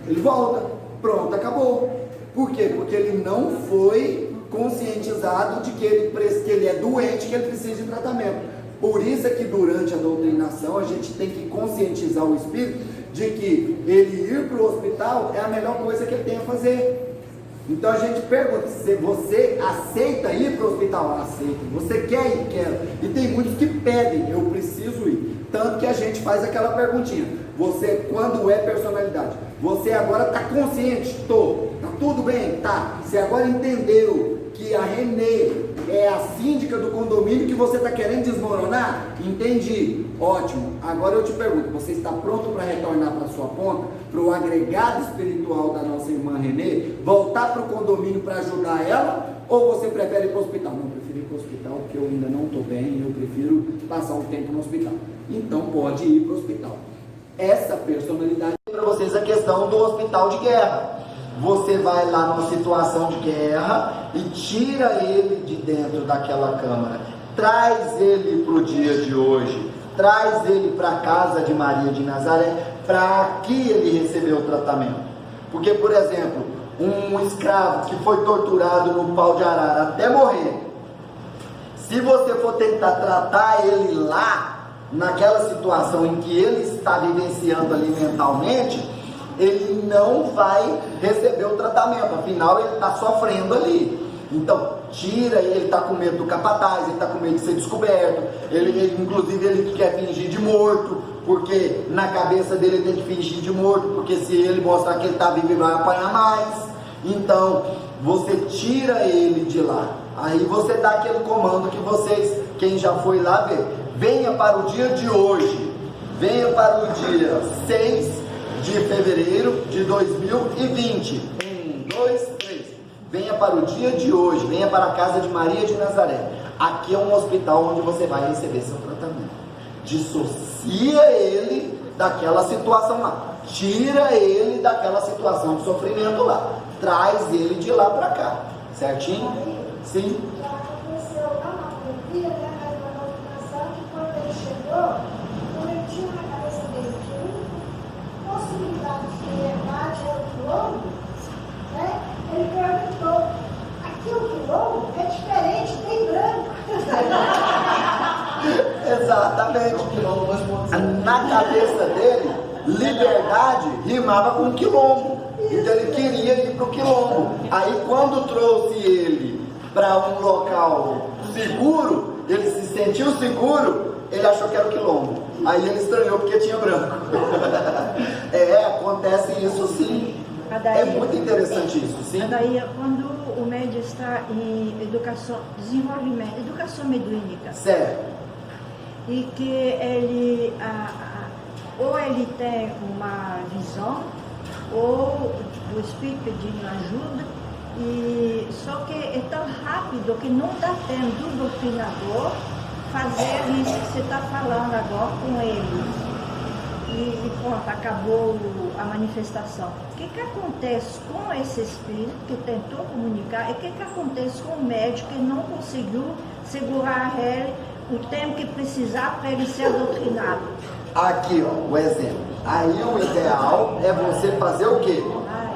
Ele volta. Pronto, acabou. Por quê? Porque ele não foi conscientizado de que ele é doente, que ele precisa de tratamento. Por isso é que durante a doutrinação a gente tem que conscientizar o espírito de que ele ir para o hospital é a melhor coisa que ele tem a fazer. Então a gente pergunta: se você aceita ir para o hospital? Aceito. Você quer ir? Quero. E tem muitos que pedem: eu preciso ir. Tanto que a gente faz aquela perguntinha: você, quando é personalidade, você agora está consciente? Estou. Está tudo bem? Tá. Você agora entendeu que a Renê é a síndica do condomínio que você está querendo desmoronar? Entendi. Ótimo. Agora eu te pergunto: você está pronto para retornar para a sua ponta, para o agregado espiritual da nossa irmã Renê, voltar para o condomínio para ajudar ela? Ou você prefere ir para o hospital? Não, eu prefiro ir para o hospital porque eu ainda não estou bem, eu prefiro passar um tempo no hospital. Então pode ir para o hospital. Essa personalidade é para vocês a questão do hospital de guerra. Você vai lá numa situação de guerra e tira ele de dentro daquela câmara, traz ele para o dia de hoje, traz ele para a casa de Maria de Nazaré, para aqui ele receber o tratamento. Porque, por exemplo, um escravo que foi torturado no pau de arara até morrer, se você for tentar tratar ele lá, naquela situação em que ele está vivenciando ali mentalmente, ele não vai receber o tratamento, afinal ele está sofrendo ali. Então tira ele, está com medo do capataz, ele está com medo de ser descoberto, inclusive ele quer fingir de morto, porque na cabeça dele ele tem que fingir de morto, porque se ele mostrar que ele está vivo ele vai apanhar mais. Então você tira ele de lá, aí você dá aquele comando que vocês, quem já foi lá ver: venha para o dia de hoje, venha para o dia 6 de fevereiro de 2020. 1, 2, 3. Venha para o dia de hoje, venha para a casa de Maria de Nazaré. Aqui é um hospital onde você vai receber seu tratamento. Dissocia ele daquela situação lá, tira ele daquela situação de sofrimento lá, traz ele de lá para cá, certinho? Sim? Já aconteceu lá na apometria, né, na doutrinação, que quando ele chegou, eu meti na cabeça dele que a possibilidade de liberdade é o quilombo, né? Ele perguntou: aqui o quilombo é diferente, tem branco. Exatamente. Na cabeça dele, liberdade rimava com quilombo. Então ele queria ir para o quilombo. Aí quando trouxe ele para um local seguro, ele se sentiu seguro, ele achou que era o quilombo. Aí ele estranhou porque tinha branco. Acontece isso sim. É muito interessante isso, sim. Daí, quando o médium está em educação, desenvolvimento, educação mediúnica, certo, e que ele, ou ele tem uma visão, ou o espírito pedindo ajuda, e só que é tão rápido que não dá tempo do doutrinador fazer isso que você está falando agora com ele. E pronto, acabou a manifestação. O que acontece com esse espírito que tentou comunicar? E o que acontece com o médico que não conseguiu segurar ele o tempo que precisar para ele ser doutrinado. Aqui, ó, o exemplo. Aí o ideal é você fazer o quê?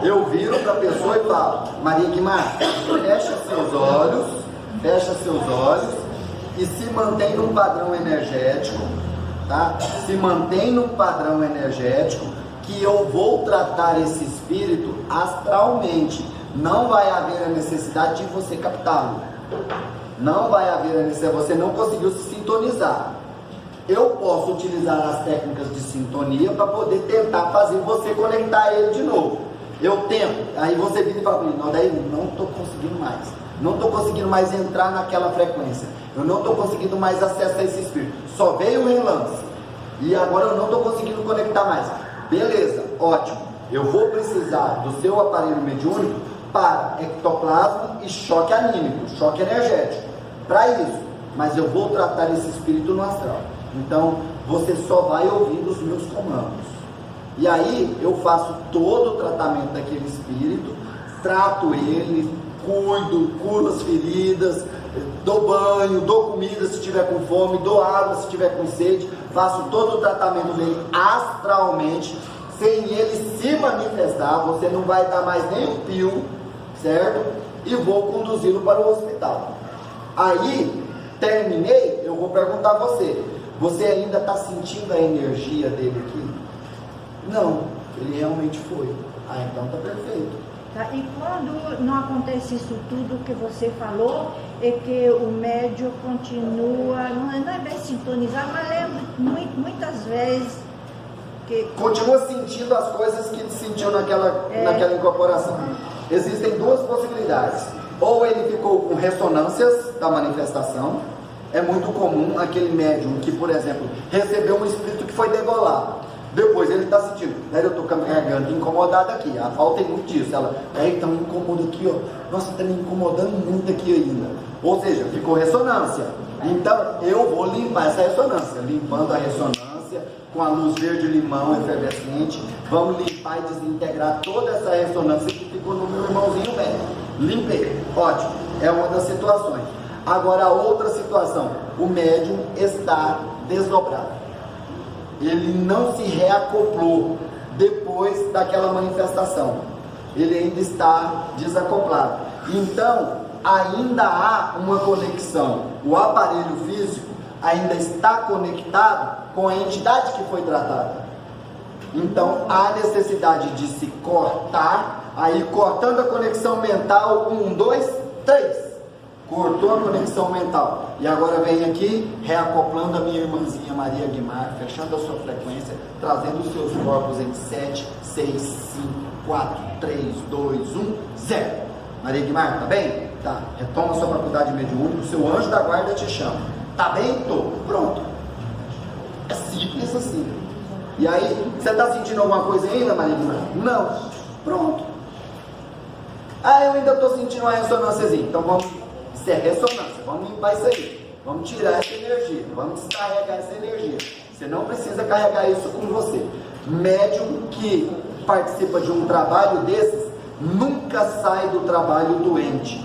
Eu viro para a pessoa e falo, Maria Guimar, fecha seus olhos e se mantém num padrão energético, tá? Se mantém num padrão energético que eu vou tratar esse espírito astralmente. Não vai haver a necessidade de você captá-lo. Não vai haver a necessidade, você não conseguiu se sintonizar. Eu posso utilizar as técnicas de sintonia para poder tentar fazer você conectar ele de novo. Eu tento, aí você vira e fala para mim, não, daí não estou conseguindo mais. Não estou conseguindo mais entrar naquela frequência. Eu não estou conseguindo mais acessar esse espírito. Só veio o relance. E agora eu não estou conseguindo conectar mais. Beleza, ótimo. Eu vou precisar do seu aparelho mediúnico para ectoplasma e choque anímico, choque energético. Para isso. Mas eu vou tratar esse espírito no astral. Então, você só vai ouvir os meus comandos. E aí, eu faço todo o tratamento daquele espírito, trato ele, curo as feridas, dou banho, dou comida se estiver com fome, dou água se estiver com sede, faço todo o tratamento dele astralmente, sem ele se manifestar, você não vai dar mais nem um pio, certo? E vou conduzi-lo para o hospital. Aí, terminei, eu vou perguntar a você, você ainda está sentindo a energia dele aqui? Não, ele realmente foi. Ah, então está perfeito. Tá? E quando não acontece isso tudo que você falou, é que o médium continua, não é bem sintonizado, mas lembro muitas vezes que... Continua sentindo as coisas que ele sentiu naquela incorporação. Existem duas possibilidades. Ou ele ficou com ressonâncias da manifestação. É muito comum aquele médium que, por exemplo, recebeu um espírito que foi degolado. Depois ele está sentindo, né, eu estou com a minha garganta incomodada aqui, a falta é muito disso. Ela, então me incomoda aqui, ó. Nossa, está me incomodando muito aqui ainda. Ou seja, ficou ressonância. Então eu vou limpar essa ressonância, limpando a ressonância com a luz verde-limão efervescente. Vamos limpar e desintegrar toda essa ressonância que ficou no meu irmãozinho velho. Limpei, ótimo, é uma das situações. Agora a outra situação, o médium está desdobrado. Ele não se reacoplou depois daquela manifestação. Ele ainda está desacoplado. Então, ainda há uma conexão. O aparelho físico ainda está conectado com a entidade que foi tratada. Então, há necessidade de se cortar, aí cortando a conexão mental, 1, 2, 3. Cortou a conexão mental. E agora vem aqui, reacoplando a minha irmãzinha Maria Guimar, fechando a sua frequência, trazendo os seus corpos em 7, 6, 5, 4, 3, 2, 1, 0. Maria Guimar, tá bem? Tá. Retoma a sua faculdade mediúnica, o seu anjo da guarda te chama. Tá bem? Tô. Pronto. É simples assim. E aí, você tá sentindo alguma coisa ainda, Maria Guimar? Não. Pronto. Ah, eu ainda tô sentindo uma ressonânciazinha. Então vamos... Isso é ressonância, vamos limpar isso aí, vamos tirar essa energia, vamos descarregar essa energia. Você não precisa carregar isso com você. Médium que participa de um trabalho desses nunca sai do trabalho doente.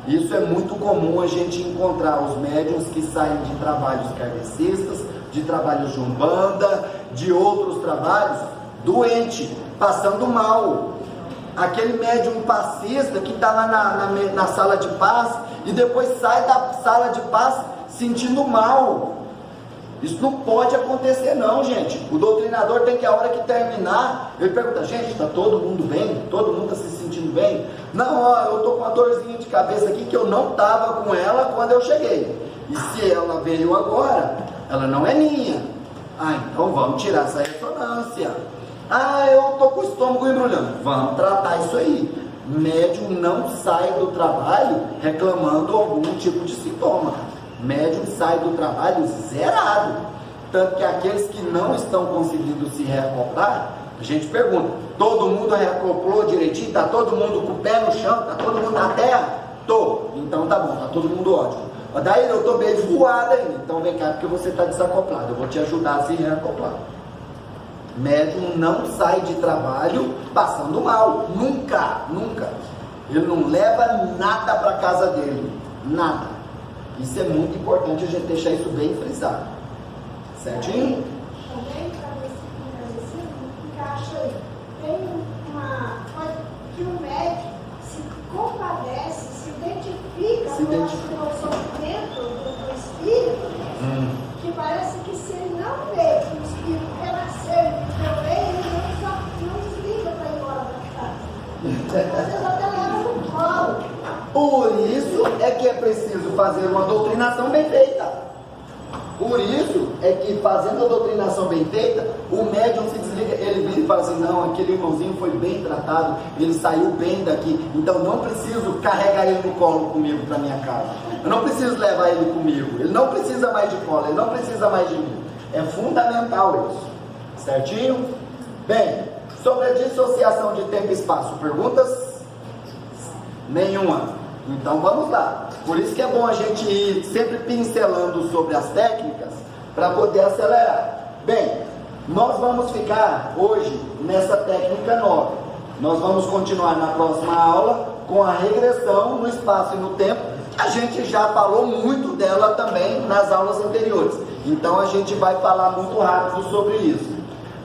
Isso é muito comum a gente encontrar os médiums que saem de trabalhos kardecistas, de trabalhos de umbanda, de outros trabalhos, doente, passando mal. Aquele médium passista que está lá na sala de paz e depois sai da sala de paz sentindo mal. Isso não pode acontecer não, gente. O doutrinador tem que, a hora que terminar, ele pergunta, gente, está todo mundo bem? Todo mundo está se sentindo bem? Não, ó, eu estou com uma dorzinha de cabeça aqui que eu não estava com ela quando eu cheguei. E se ela veio agora, ela não é minha. Ah, então vamos tirar essa ressonância. Ah, eu estou com o estômago embrulhando. Vamos tratar isso aí. Médium não sai do trabalho reclamando algum tipo de sintoma. Médium sai do trabalho zerado. Tanto que aqueles que não estão conseguindo se reacoplar, a gente pergunta, todo mundo reacoplou direitinho? Está todo mundo com o pé no chão? Está todo mundo na terra? Tô. Então tá bom, está todo mundo ótimo. Daí eu estou bem voado ainda. Então vem cá porque você está desacoplado. Eu vou te ajudar a se reacoplar. Médium não sai de trabalho passando mal, nunca, nunca. Ele não leva nada para casa dele, nada. Isso é muito importante a gente deixar isso bem frisado. Certinho? Também, para ver se encaixa aí. Tem uma coisa que o médico se compadece, se identifica com o sofrimento do espírito, que parece que se ele não vê que o espírito renasceu e viveu bem, ele não desliga para ir embora da casa. Às vezes até leva no colo. Por isso é que é preciso fazer uma doutrinação bem feita. Por isso é que, fazendo a doutrinação bem feita, o médium se desliga, ele vira e fala assim: não, aquele irmãozinho foi bem tratado, ele saiu bem daqui, então não preciso carregar ele no colo comigo para minha casa, eu não preciso levar ele comigo, ele não precisa mais de colo, ele não precisa mais de mim. É fundamental isso, certinho? Bem, sobre a dissociação de tempo e espaço, perguntas? Nenhuma. Então vamos lá. Por isso que é bom a gente ir sempre pincelando sobre as técnicas para poder acelerar. Bem, nós vamos ficar hoje nessa técnica 9. Nós vamos continuar na próxima aula com a regressão no espaço e no tempo. A gente já falou muito dela também nas aulas anteriores. Então a gente vai falar muito rápido sobre isso.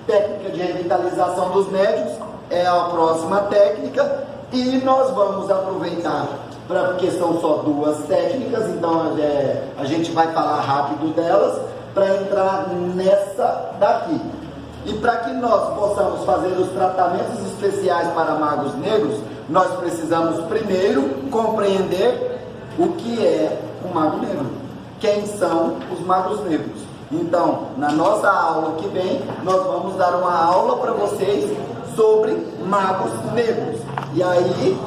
Técnica de revitalização dos médiuns é a próxima técnica. E nós vamos aproveitar, porque são só 2 técnicas, então a gente vai falar rápido delas, para entrar nessa daqui. E para que nós possamos fazer os tratamentos especiais para magos negros, nós precisamos primeiro compreender o que é o mago negro, quem são os magos negros. Então, na nossa aula que vem, nós vamos dar uma aula para vocês sobre magos negros. E aí,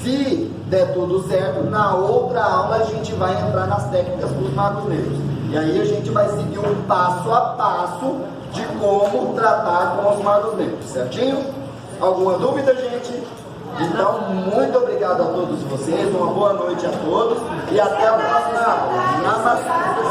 se der tudo certo, na outra aula a gente vai entrar nas técnicas dos magos negros. E aí a gente vai seguir um passo a passo de como tratar com os magos negros, certinho? Alguma dúvida, gente? Então, muito obrigado a todos vocês, uma boa noite a todos e até a próxima aula. Namastê.